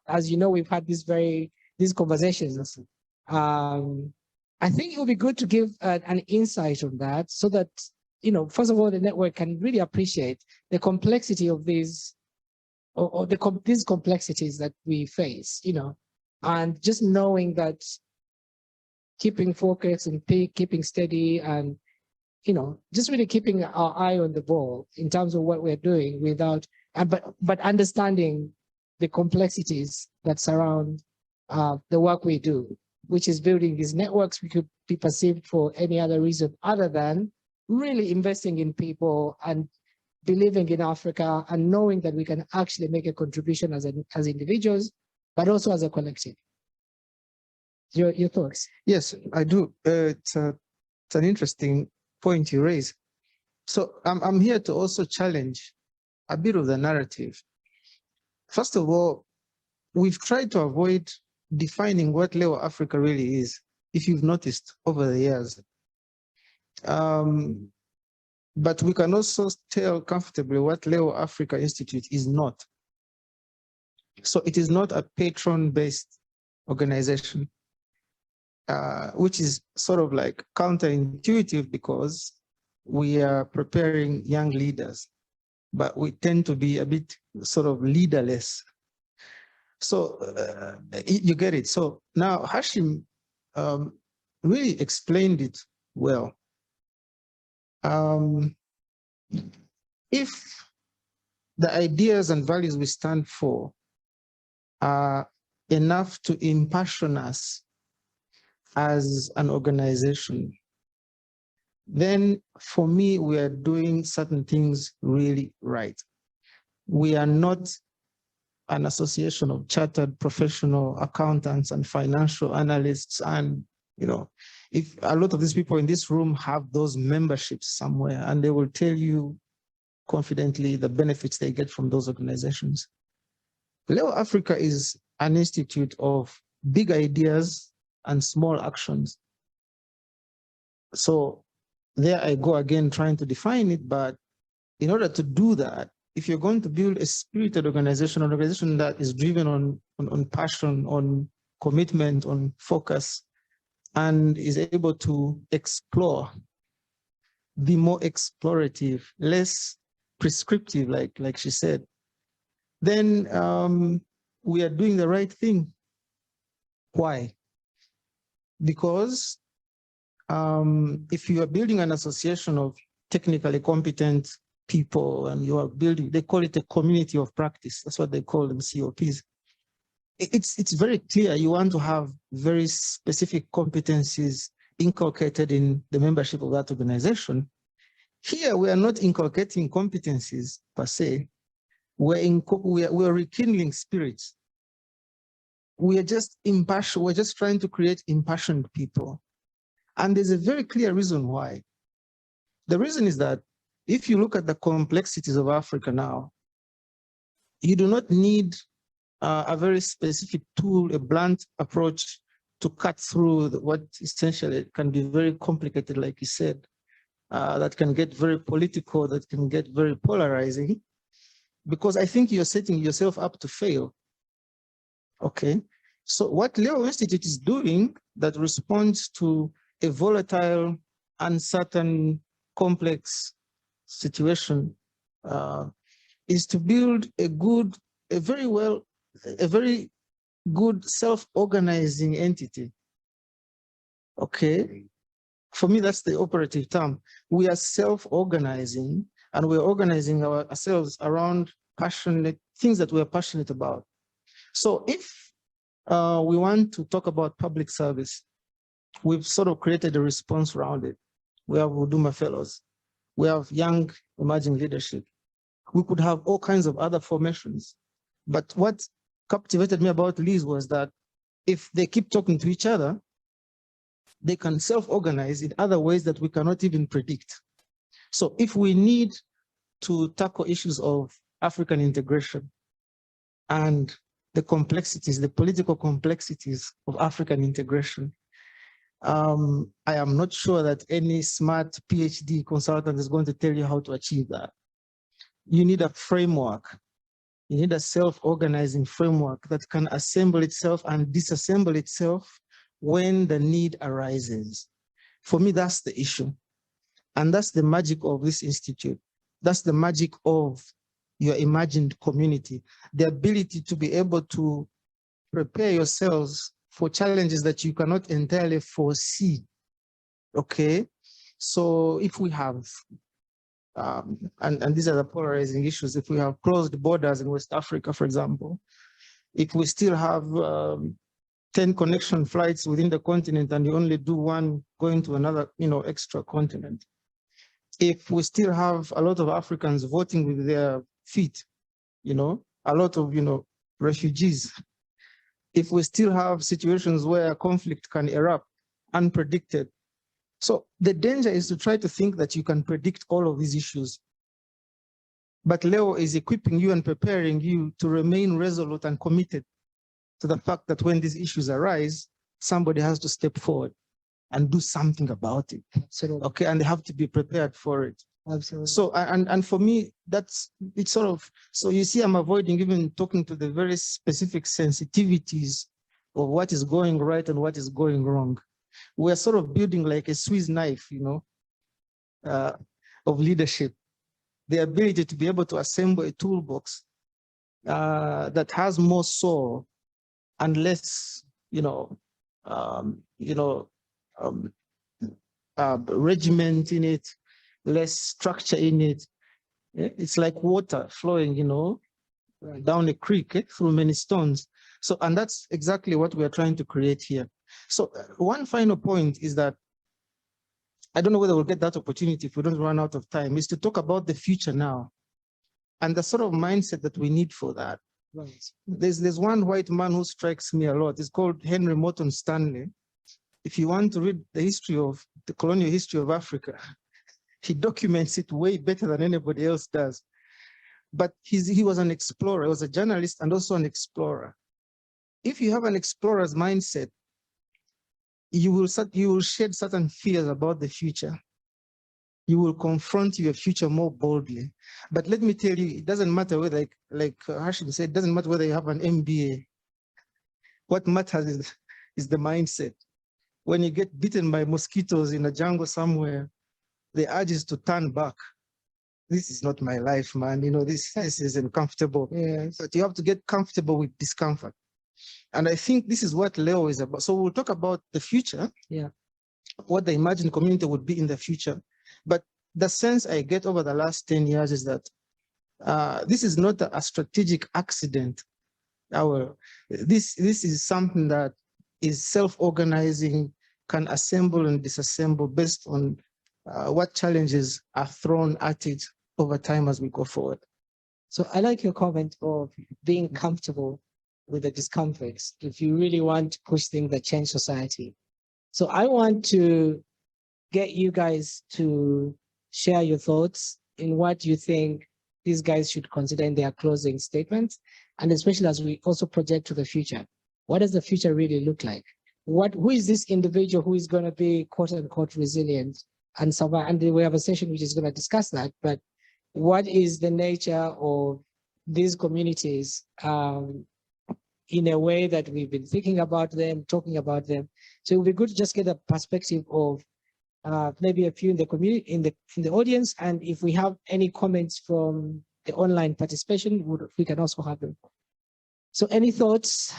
As you know, we've had these conversations. I think it would be good to give an insight on that, so that first of all, the network can really appreciate the complexity of these, or these complexities that we face. And just knowing that keeping focus and keeping steady, and just really keeping our eye on the ball in terms of what we're doing, but understanding the complexities that surround the work we do, which is building these networks. We could be perceived for any other reason other than really investing in people and believing in Africa and knowing that we can actually make a contribution as individuals, but also as a collective. Your thoughts? Yes, I do. It's an interesting point you raise. So I'm here to also challenge a bit of the narrative. First of all, we've tried to avoid defining what Leo Africa really is, if you've noticed over the years. But we can also tell comfortably what Leo Africa Institute is not. So it is not a patron-based organization, which is sort of like counterintuitive, because we are preparing young leaders, but we tend to be a bit sort of leaderless. So you get it. So now Hashim really explained it well. If the ideas and values we stand for are enough to impassion us as an organization, then for me, we are doing certain things really right. We are not an association of chartered professional accountants and financial analysts. And, if a lot of these people in this room have those memberships somewhere, and they will tell you confidently the benefits they get from those organizations. Leo Africa is an institute of big ideas and small actions. So there I go again trying to define it, but in order to do that, if you're going to build a spirited organization, an organization that is driven on passion, on commitment, on focus, and is able to explore, be more explorative, less prescriptive, like she said, then we are doing the right thing. Why? Because if you are building an association of technically competent people and you are building, they call it a community of practice. That's what they call them, COPs. It's very clear you want to have very specific competencies inculcated in the membership of that organization. Here, we are not inculcating competencies per se. We're rekindling spirits. We are just impassioned. We're just trying to create impassioned people. And there's a very clear reason why. The reason is that if you look at the complexities of Africa now, you do not need a very specific tool, a blunt approach to cut through what essentially can be very complicated, like you said, that can get very political, that can get very polarizing, because I think you're setting yourself up to fail. Okay, so what Leo Institute is doing that responds to a volatile, uncertain, complex situation is to build a very good self-organizing entity. Okay, for me, that's the operative term. We are self-organizing, and we're organizing ourselves around passionate things that we're passionate about. So if we want to talk about public service, we've sort of created a response around it. We have Huduma Fellows. We have Young Emerging Leadership. We could have all kinds of other formations. But what captivated me about Liz was that if they keep talking to each other, they can self-organize in other ways that we cannot even predict. So if we need to tackle issues of African integration and the complexities, the political complexities of African integration, I am not sure that any smart PhD consultant is going to tell you how to achieve that. You need a framework. You need a self-organizing framework that can assemble itself and disassemble itself when the need arises. For me, that's the issue. And that's the magic of this institute. That's the magic of your imagined community. The ability to be able to prepare yourselves for challenges that you cannot entirely foresee. Okay, so if we have, and these are the polarizing issues, if we have closed borders in West Africa, for example, if we still have 10 connection flights within the continent and you only do one going to another, extra continent, if we still have a lot of Africans voting with their feet, a lot of, refugees, if we still have situations where conflict can erupt unpredicted. So the danger is to try to think that you can predict all of these issues. But Leo is equipping you and preparing you to remain resolute and committed to the fact that when these issues arise, somebody has to step forward and do something about it. Absolutely. Okay, and they have to be prepared for it. Absolutely. So, and for me, it's sort of, so you see, I'm avoiding even talking to the very specific sensitivities of what is going right and what is going wrong. We're sort of building like a Swiss knife, of leadership. The ability to be able to assemble a toolbox that has more soul and less, regiment in it, less structure in it. It's like water flowing, down a creek through many stones. So, and that's exactly what we are trying to create here. So one final point is that, I don't know whether we'll get that opportunity if we don't run out of time, is to talk about the future now and the sort of mindset that we need for that. Right. There's one white man who strikes me a lot. It's called Henry Morton Stanley. If you want to read the history of the colonial history of Africa, he documents it way better than anybody else does. But he was an explorer. He was a journalist and also an explorer. If you have an explorer's mindset, you will shed certain fears about the future. You will confront your future more boldly. But let me tell you, it doesn't matter whether, like Hashim said, it doesn't matter whether you have an MBA. What matters is the mindset. When you get bitten by mosquitoes in a jungle somewhere, the urge is to turn back. This is not my life, man. You know, this isn't comfortable. Yes. But you have to get comfortable with discomfort. And I think this is what Leo is about. So we'll talk about the future. Yeah. What the imagined community would be in the future. But the sense I get over the last 10 years is that this is not a strategic accident. This is something that is self-organizing, can assemble and disassemble based on what challenges are thrown at it over time as we go forward. So I like your comment of being comfortable with the discomforts if you really want to push things that change society. So I want to get you guys to share your thoughts in what you think these guys should consider in their closing statements, and especially as we also project to the future. What does the future really look like? Who is this individual who is going to be quote unquote resilient and survive? And we have a session which is going to discuss that, but what is the nature of these communities in a way that we've been thinking about them, talking about them? So it would be good to just get a perspective of maybe a few in the community, in the audience, and if we have any comments from the online participation, we can also have them. So any thoughts?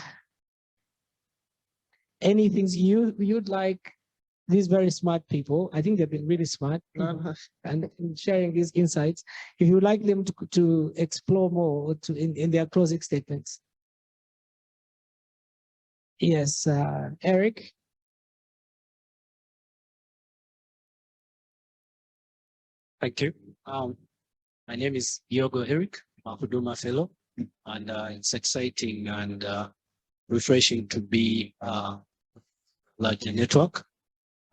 Any things you'd like these very smart people? I think they've been really smart and sharing these insights. If you'd like them to explore more in their closing statements. Yes, Eric. Thank you. My name is Yogo Eric, a Huduma Fellow, and it's exciting and refreshing to be larger network.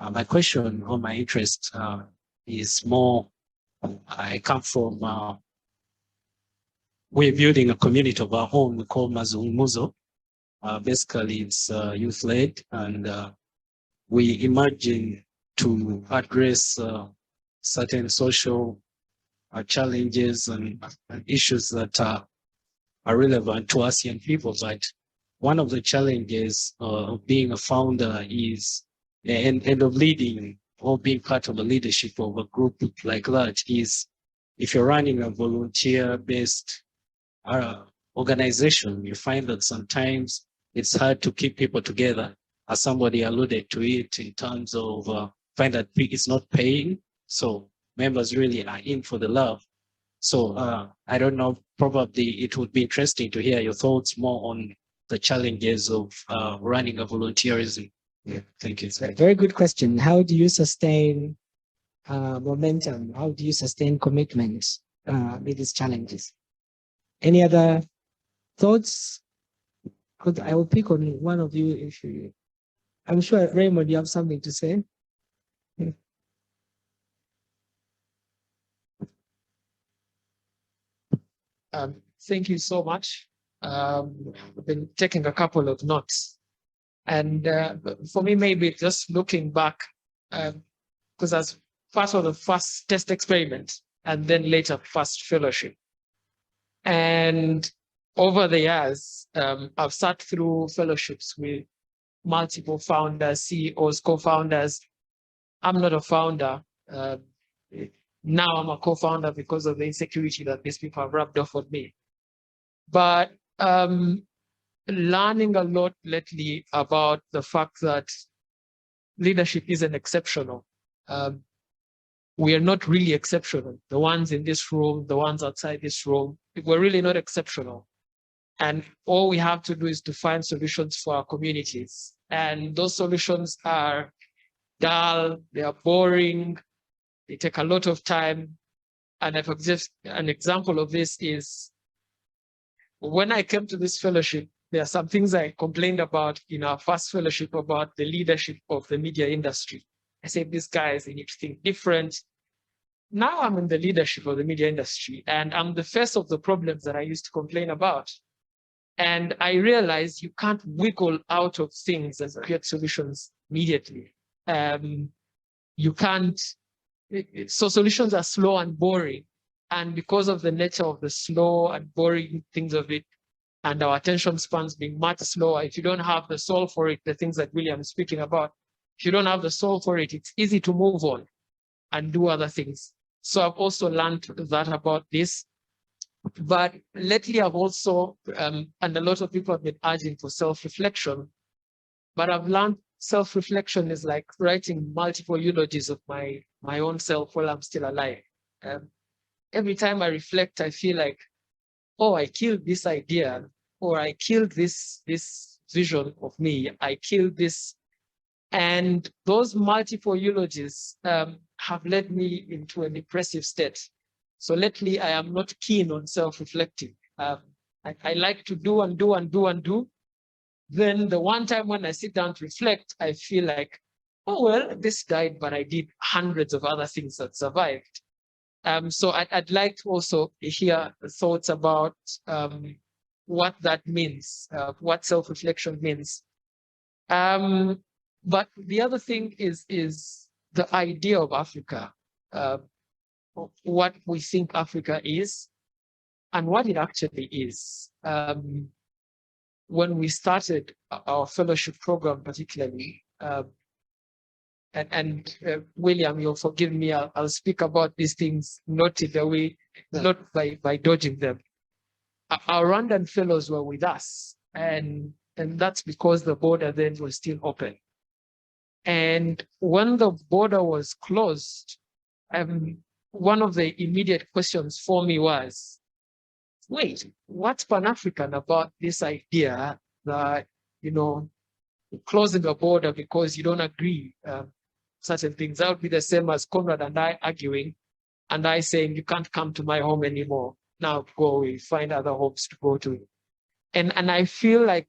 My question or my interest is more, I come from, we're building a community of our own called Mazungumuzo. Basically, it's youth-led, and we imagine to address certain social challenges and issues that are relevant to us young people. But one of the challenges of being a founder is, and of leading or being part of the leadership of a group like that is, if you're running a volunteer-based organization, you find that sometimes it's hard to keep people together. As somebody alluded to it in terms of find that it's not paying. So members really are in for the love. So I don't know, probably it would be interesting to hear your thoughts more on the challenges of running a volunteerism. Yeah, thank you. Very good question. How do you sustain momentum? How do you sustain commitment with these challenges? Any other thoughts? I will pick on one of you if you. I'm sure, Raymond, you have something to say. Thank you so much. I've been taking a couple of notes. And for me, maybe just looking back, because as part of the first test experiment and then later first fellowship. And over the years, I've sat through fellowships with multiple founders, CEOs, co-founders. I'm not a founder. Now I'm a co-founder because of the insecurity that these people have rubbed off on me. But learning a lot lately about the fact that leadership isn't exceptional. We are not really exceptional. The ones in this room, the ones outside this room, we're really not exceptional. And all we have to do is to find solutions for our communities. And those solutions are dull, they are boring, they take a lot of time. And if just an example of this is, when I came to this fellowship, there are some things I complained about in our first fellowship about the leadership of the media industry. I said, these guys, they need to think different. Now I'm in the leadership of the media industry, and I'm the face of the problems that I used to complain about. And I realized you can't wiggle out of things and create solutions immediately. You can't, so solutions are slow and boring. And because of the nature of the slow and boring things of it, and our attention spans being much slower, if you don't have the soul for it, the things that William is speaking about, if you don't have the soul for it, it's easy to move on and do other things. So I've also learned that about this. But lately I've also, and a lot of people have been urging for self-reflection, but I've learned self-reflection is like writing multiple eulogies of my own self while I'm still alive. Every time I reflect, I feel like, oh, I killed this idea, or I killed this vision of me, I killed this. And those multiple eulogies have led me into a depressive state. So lately, I am not keen on self-reflecting. I like to do and do and do and do. Then the one time when I sit down to reflect, I feel like, oh, well, this died, but I did hundreds of other things that survived. So I'd like to also hear thoughts about what that means, what self-reflection means. But the other thing is the idea of Africa, what we think Africa is and what it actually is. When we started our fellowship program, particularly, William, you'll forgive me, I'll speak about these things not in the way, not by dodging them. Our Rwandan fellows were with us, and that's because the border then was still open. And when the border was closed, one of the immediate questions for me was, wait, what's Pan-African about this idea that, closing the border because you don't agree certain things? That would be the same as Conrad and I arguing, and I saying, you can't come to my home anymore. Now go away, find other homes to go to. And I feel like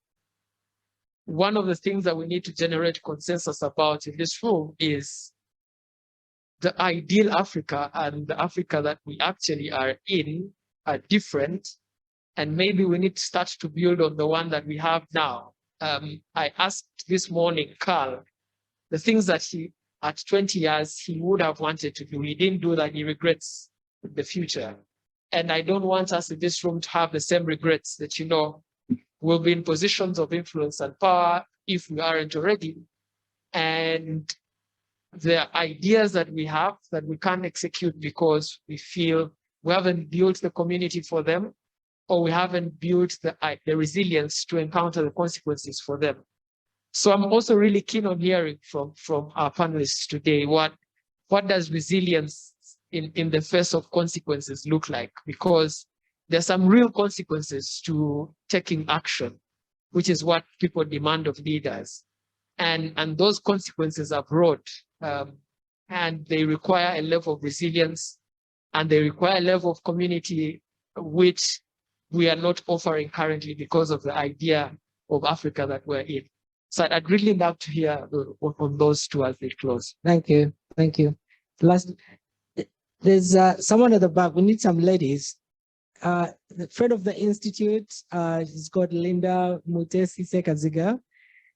one of the things that we need to generate consensus about in this room is the ideal Africa and the Africa that we actually are in are different. And maybe we need to start to build on the one that we have now. I asked this morning, Carl, the things that at 20 years, he would have wanted to do. He didn't do that, he regrets the future. And I don't want us in this room to have the same regrets that, we'll be in positions of influence and power if we aren't already. And the ideas that we have that we can't execute because we feel we haven't built the community for them, or we haven't built the resilience to encounter the consequences for them. So I'm also really keen on hearing from our panelists today, what does resilience in the face of consequences look like? Because there's some real consequences to taking action, which is what people demand of leaders. And those consequences are broad, and they require a level of resilience, and they require a level of community which we are not offering currently because of the idea of Africa that we're in. So I'd really love to hear on those two as they close. Thank you. Thank you. There's someone at the back. We need some ladies. The friend of the Institute is called Linda Mutasi Sekaziga.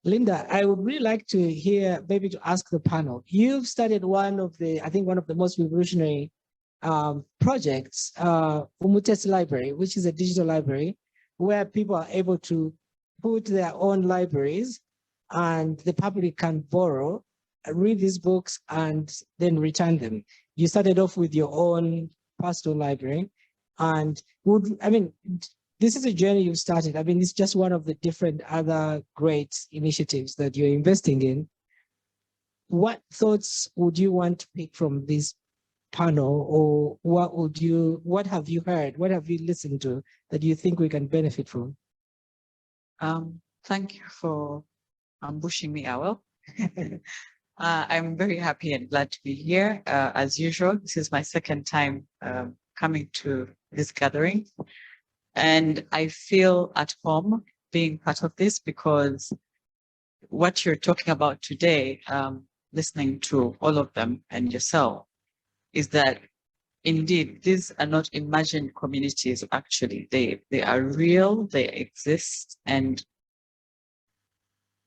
Linda, I would really like to hear, maybe to ask the panel. You've started one of the most revolutionary projects, Mutasi Library, which is a digital library where people are able to put their own libraries and the public can borrow, read these books, and then return them. You started off with your own personal library. And this is a journey you've started. It's just one of the different other great initiatives that you're investing in. What thoughts would you want to pick from this panel, or what have you heard? What have you listened to that you think we can benefit from? Thank you for ambushing me, Awel. I'm very happy and glad to be here. As usual, this is my second time coming to this gathering. And I feel at home being part of this, because what you're talking about today, listening to all of them and yourself, is that indeed, these are not imagined communities, actually. They are real, they exist, and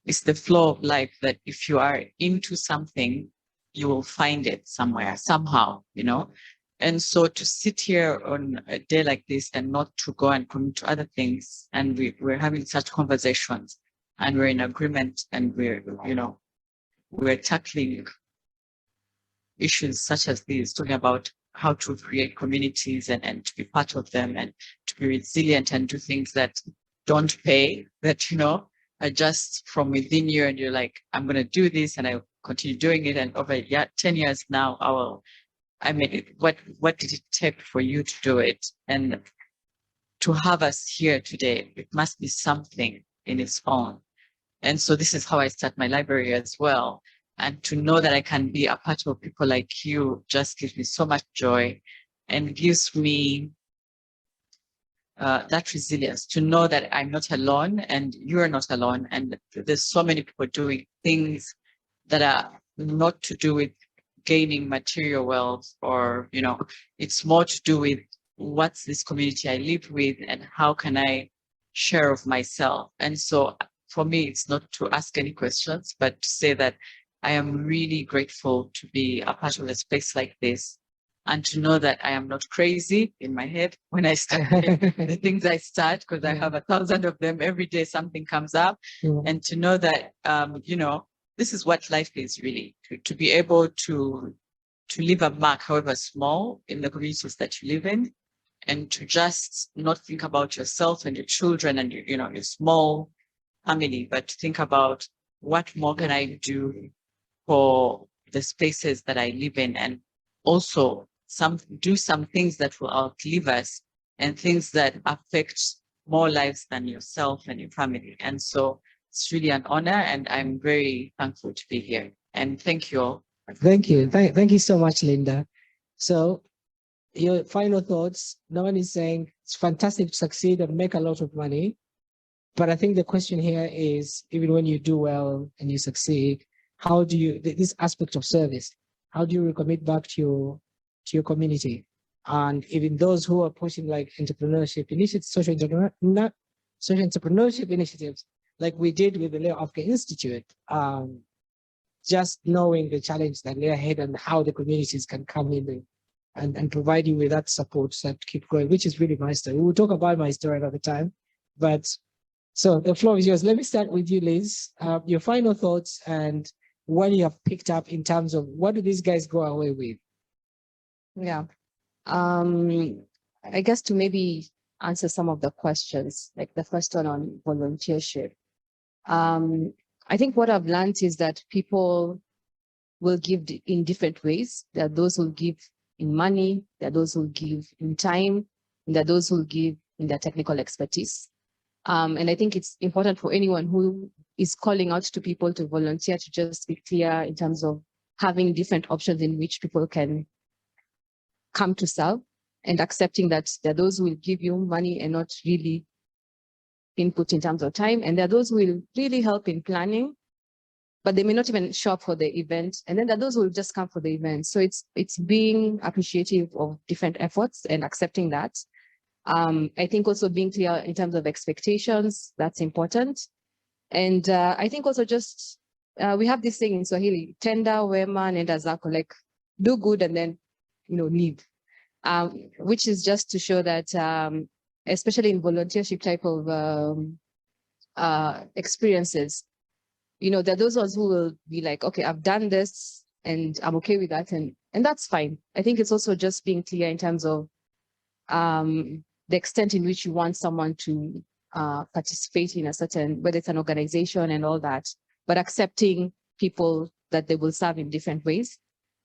it's the flow of life that if you are into something, you will find it somewhere, somehow, you know? And so to sit here on a day like this and not to go and commit to other things, and we're having such conversations, and we're in agreement, and we're tackling issues such as these, talking about how to create communities and to be part of them and to be resilient and do things that don't pay, that, are just from within you. And you're like, I'm going to do this, and I continue doing it. And over 10 years now, I made it. What did it take for you to do it? And to have us here today, it must be something in its own. And so this is how I start my library as well. And to know that I can be a part of people like you just gives me so much joy and gives me that resilience to know that I'm not alone and you're not alone. And there's so many people doing things that are not to do with gaining material wealth, or, it's more to do with what's this community I live with and how can I share of myself. And so for me, it's not to ask any questions, but to say that I am really grateful to be a part of a space like this, and to know that I am not crazy in my head when I start the things I start, because I have 1,000 of them every day. Something comes up, and to know that this is what life is really, to be able to leave a mark, however small, in the communities that you live in, and to just not think about yourself and your children and your small family, but to think about what more can I do for the spaces that I live in, and also do some things that will outlive us and things that affect more lives than yourself and your family. And so it's really an honor, and I'm very thankful to be here. And thank you all. Thank you. Thank you so much, Linda. So your final thoughts. No one is saying it's fantastic to succeed and make a lot of money. But I think the question here is, even when you do well and you succeed, how do you, this aspect of service, how do you recommit back to your community? And even those who are pushing like entrepreneurship initiatives, social entrepreneurship initiatives, like we did with the Leo Africa Institute, just knowing the challenge that lay ahead and how the communities can come in and provide you with that support to keep going, which is really my story. We'll talk about my story another time, but so the floor is yours. Let me start with you, Liz. Your final thoughts and what you have picked up in terms of what do these guys go away with? Yeah. I guess to maybe answer some of the questions, like the first one on volunteership. I think what I've learned is that people will give in different ways. There are those who give in money, there are those who give in time, and there are those who give in their technical expertise. And I think it's important for anyone who is calling out to people to volunteer to just be clear in terms of having different options in which people can come to serve, and accepting that there are those who will give you money and not really input in terms of time. And there are those who will really help in planning, but they may not even show up for the event. And then there are those who will just come for the event. So it's being appreciative of different efforts and accepting that. I think also being clear in terms of expectations, that's important. And I think also just, we have this thing in Swahili, tenda, wema, nenda zako, like do good and then, leave, which is just to show that, especially in volunteership type of experiences, there are those ones who will be like, okay, I've done this and I'm okay with that. And that's fine. I think it's also just being clear in terms of the extent in which you want someone to participate in a certain, whether it's an organization and all that, but accepting people that they will serve in different ways.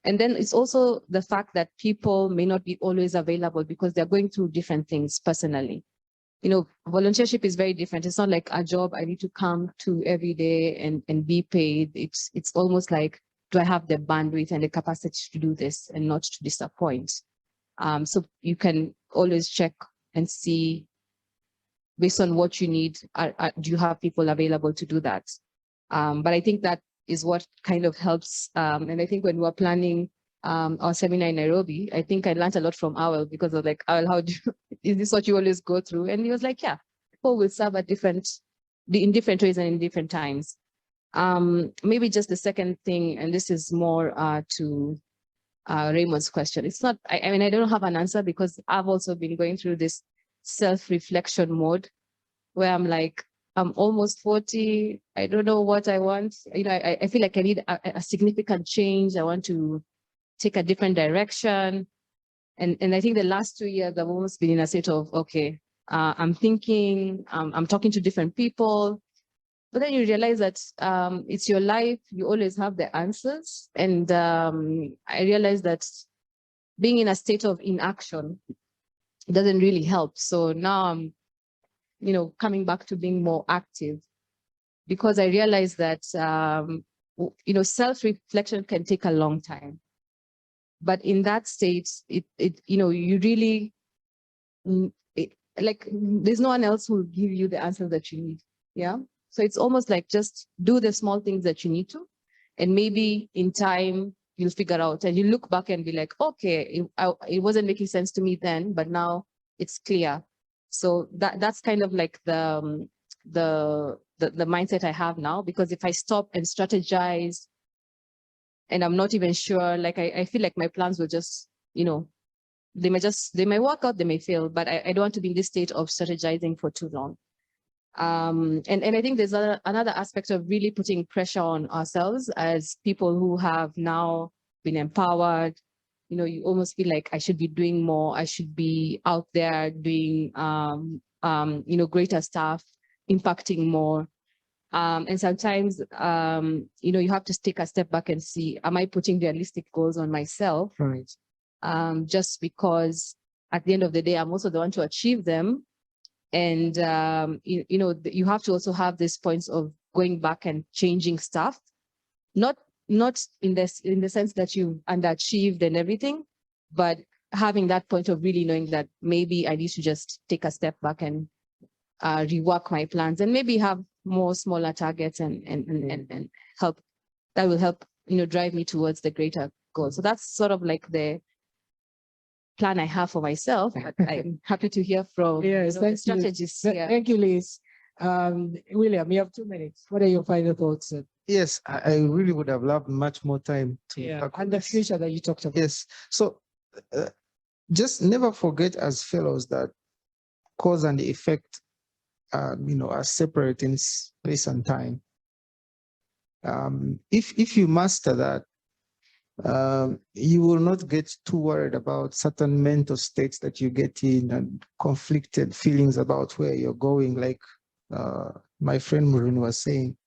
And then it's also the fact that people may not be always available because they're going through different things personally. Volunteership is very different. It's not like a job I need to come to every day and be paid. It's almost like, do I have the bandwidth and the capacity to do this and not to disappoint? So you can always check and see, based on what you need, do you have people available to do that? But I think that is what kind of helps. And I think when we're planning our seminar in Nairobi, I think I learned a lot from Awel, because I was like, Awel, how do you, is this what you always go through? And he was like, yeah, people will serve at in different ways and in different times. Maybe just the second thing, and this is more to Raymond's question. It's not, I mean, I don't have an answer, because I've also been going through this self-reflection mode where I'm like, I'm almost 40. I don't know what I want. You know, I feel like I need a significant change. I want to take a different direction. And I think the last 2 years I've almost been in a state of, okay, I'm thinking, I'm talking to different people, but then you realize that it's your life. You always have the answers. And I realized that being in a state of inaction doesn't really help. So now I'm, you know, coming back to being more active, because I realized that, you know, self-reflection can take a long time. But in that state, you know, you really, like, there's no one else who will give you the answer that you need. Yeah. So it's almost like just do the small things that you need to, and maybe in time you'll figure out, and you look back and be like, okay, it wasn't making sense to me then, but now it's clear. So that's kind of like the mindset I have now, because if I stop and strategize and I'm not even sure, like I feel like my plans will just, you know, they might work out, they may fail, but I don't want to be in this state of strategizing for too long. And I think there's another aspect of really putting pressure on ourselves as people who have now been empowered. You know, you almost feel like I should be doing more. I should be out there doing, you know, greater stuff, impacting more. And sometimes, you know, you have to take a step back and see, am I putting realistic goals on myself? Right. Just because at the end of the day, I'm also the one to achieve them. And, you know, you have to also have these points of going back and changing stuff, not in the sense that you've underachieved and everything, but having that point of really knowing that maybe I need to just take a step back and rework my plans, and maybe have more smaller targets and help, that will help, you know, drive me towards the greater goal. So that's sort of like the plan I have for myself, but I'm happy to hear from the strategists here. Thank you, Liz. William, you have 2 minutes. What are your final thoughts? Yes, I really would have loved much more time to and the future that you talked about. Yes. So just never forget as fellows that cause and effect, you know, are separate in space and time. If you master that, you will not get too worried about certain mental states that you get in and conflicted feelings about where you're going, like my friend Maureen was saying,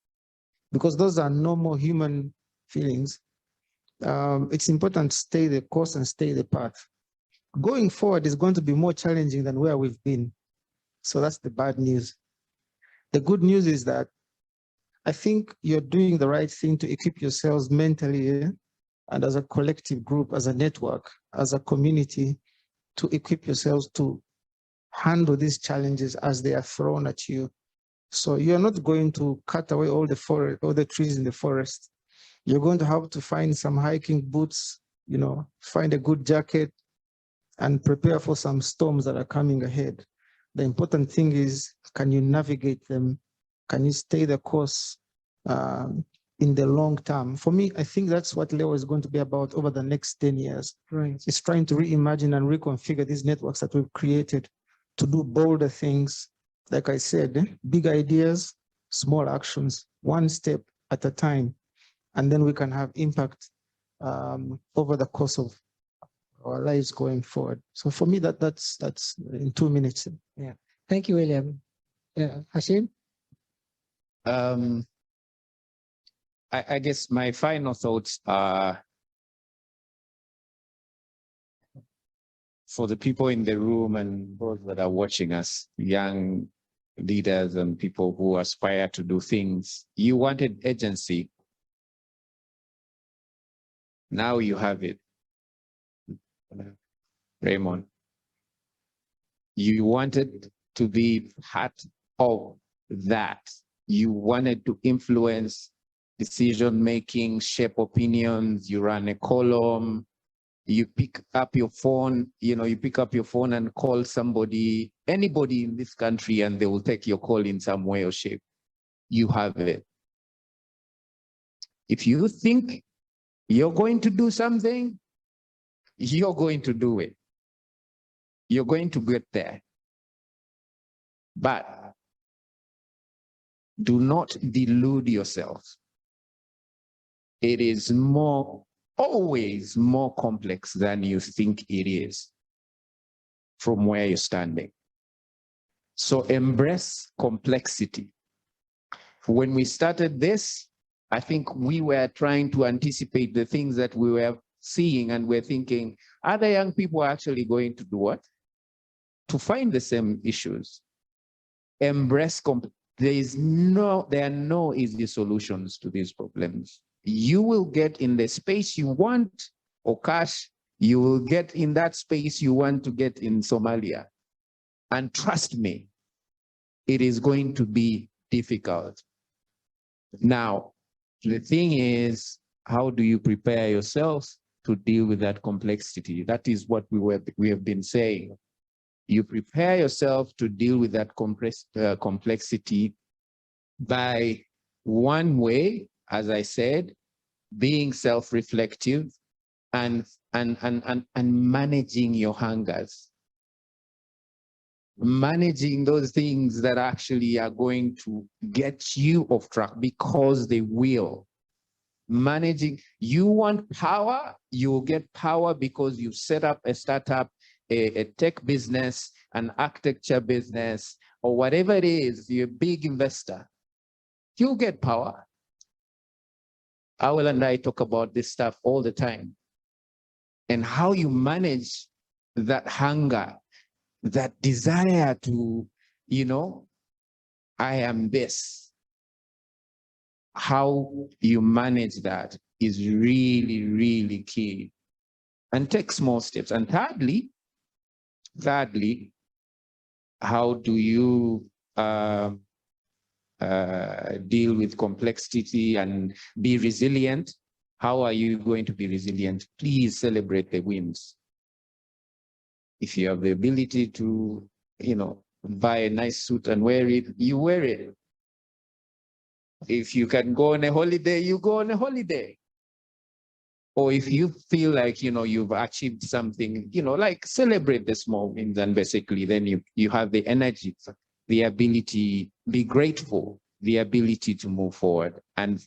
because those are normal human feelings. It's important to stay the course and stay the path. Going forward is going to be more challenging than where we've been. So that's the bad news. The good news is that I think you're doing the right thing to equip yourselves mentally, and as a collective group, as a network, as a community, to equip yourselves to handle these challenges as they are thrown at you. So you're not going to cut away all the forest, all the trees in the forest. You're going to have to find some hiking boots, you know, find a good jacket, and prepare for some storms that are coming ahead. The important thing is, can you navigate them? Can you stay the course in the long term? For me, I think that's what Leo is going to be about over the next 10 years. Right. It's trying to reimagine and reconfigure these networks that we've created to do bolder things. Like I said, big ideas, small actions, one step at a time, and then we can have impact over the course of our lives going forward. So for me, that's in 2 minutes. Yeah. Thank you, William. Hashim? I guess my final thoughts are for the people in the room and those that are watching us, young leaders and people who aspire to do things. You wanted agency. Now you have it. Raymond, you wanted to be part of that. You wanted to influence decision-making, shape opinions. You ran a column, you pick up your phone, you pick up your phone and call somebody, anybody in this country, and they will take your call in some way or shape. You have it. If you think you're going to do something, you're going to do it. You're going to get there. But do not delude yourself. It is always more complex than you think it is from where you're standing. So embrace complexity. When we started this, I think we were trying to anticipate the things that we were seeing, and we're thinking, other young people are actually going to do what? To find the same issues. Embrace there are no easy solutions to these problems. You will get in the space you want, or cash, you will get in that space you want to get in Somalia. And trust me, it is going to be difficult. Now, the thing is, how do you prepare yourself to deal with that complexity? That is what we have been saying. You prepare yourself to deal with that complexity by one way, as I said, being self-reflective and managing your hungers. Managing those things that actually are going to get you off track, because they will. Managing, you want power, you will get power because you set up a startup, a tech business, an architecture business, or whatever it is, you're a big investor. You'll get power. Awel and I talk about this stuff all the time. And how you manage that hunger, that desire to, I am this. How you manage that is really, really key. And take small steps. And thirdly, how do you deal with complexity and be resilient? How are you going to be resilient? Please celebrate the wins. If you have the ability to, buy a nice suit and wear it, you wear it. If you can go on a holiday, you go on a holiday. Or if you feel like, you've achieved something, like celebrate the small wins, and basically then you have the energy, the ability, be grateful, the ability to move forward. And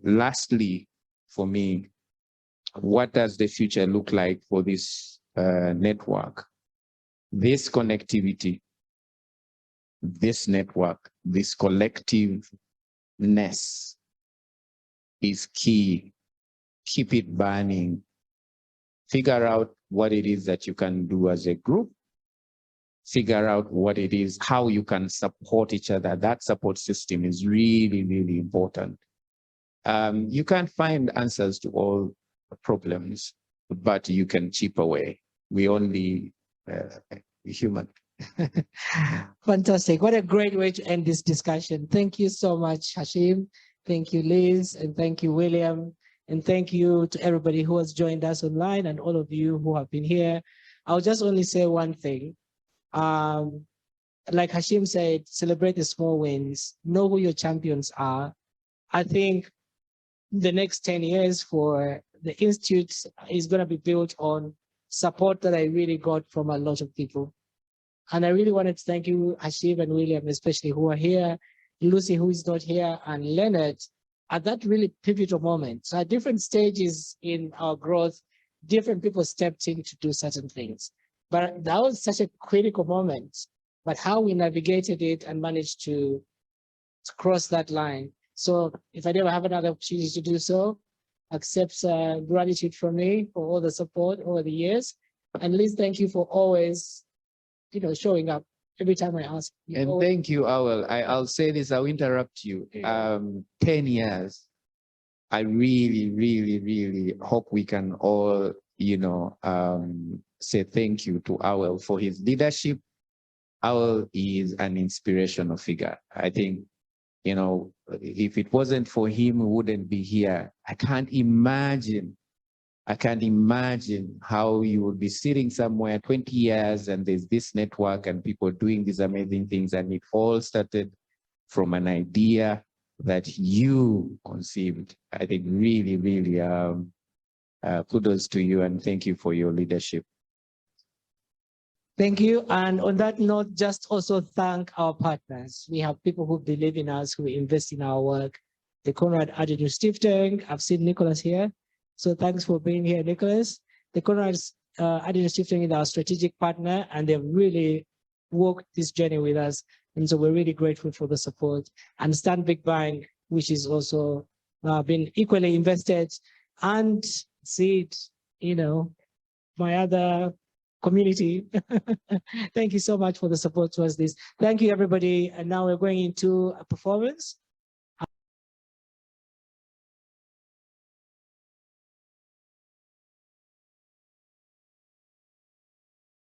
lastly, for me, what does the future look like for this network? This connectivity, this network, this collectiveness is key. Keep it burning. Figure out what it is that you can do as a group. Figure out what it is, how you can support each other. That support system is really, really important. You can't find answers to all problems, but you can chip away. We only human. Fantastic. What a great way to end this discussion. Thank you so much, Hashim. Thank you, Liz, and thank you, William. And thank you to everybody who has joined us online and all of you who have been here. I'll just only say one thing. Like Hashim said, celebrate the small wins. Know who your champions are. I think the next 10 years for the Institute is going to be built on support that I really got from a lot of people. And I really wanted to thank you, Hashim and William, especially, who are here, Lucy, who is not here, and Leonard, at that really pivotal moment. So at different stages in our growth, different people stepped in to do certain things. But that was such a critical moment. But how we navigated it and managed to cross that line. So if I never have another opportunity to do so, accept gratitude from me for all the support over the years. And Liz, thank you for always, showing up every time I ask. And thank you, Awel. I'll say this, I'll interrupt you. 10 years. I really, really, really hope we can all, say thank you to Awel for his leadership. Awel is an inspirational figure. I think, if it wasn't for him, we wouldn't be here. I can't imagine I can't imagine how you would be sitting somewhere 20 years and there's this network and people doing these amazing things. And it all started from an idea that you conceived. I think really, really kudos to you and thank you for your leadership. Thank you. And on that note, just also thank our partners. We have people who believe in us, who invest in our work. The Conrad Adenauer Stiftung. I've seen Nicholas here. So thanks for being here, Nicholas. The Conrad Adenauer Stiftung is our strategic partner, and they've really walked this journey with us. And so we're really grateful for the support. And Stanley Bank, which is also been equally invested, and Seed, you know, my other community. Thank you so much for the support towards this. Thank you, everybody. And now we're going into a performance.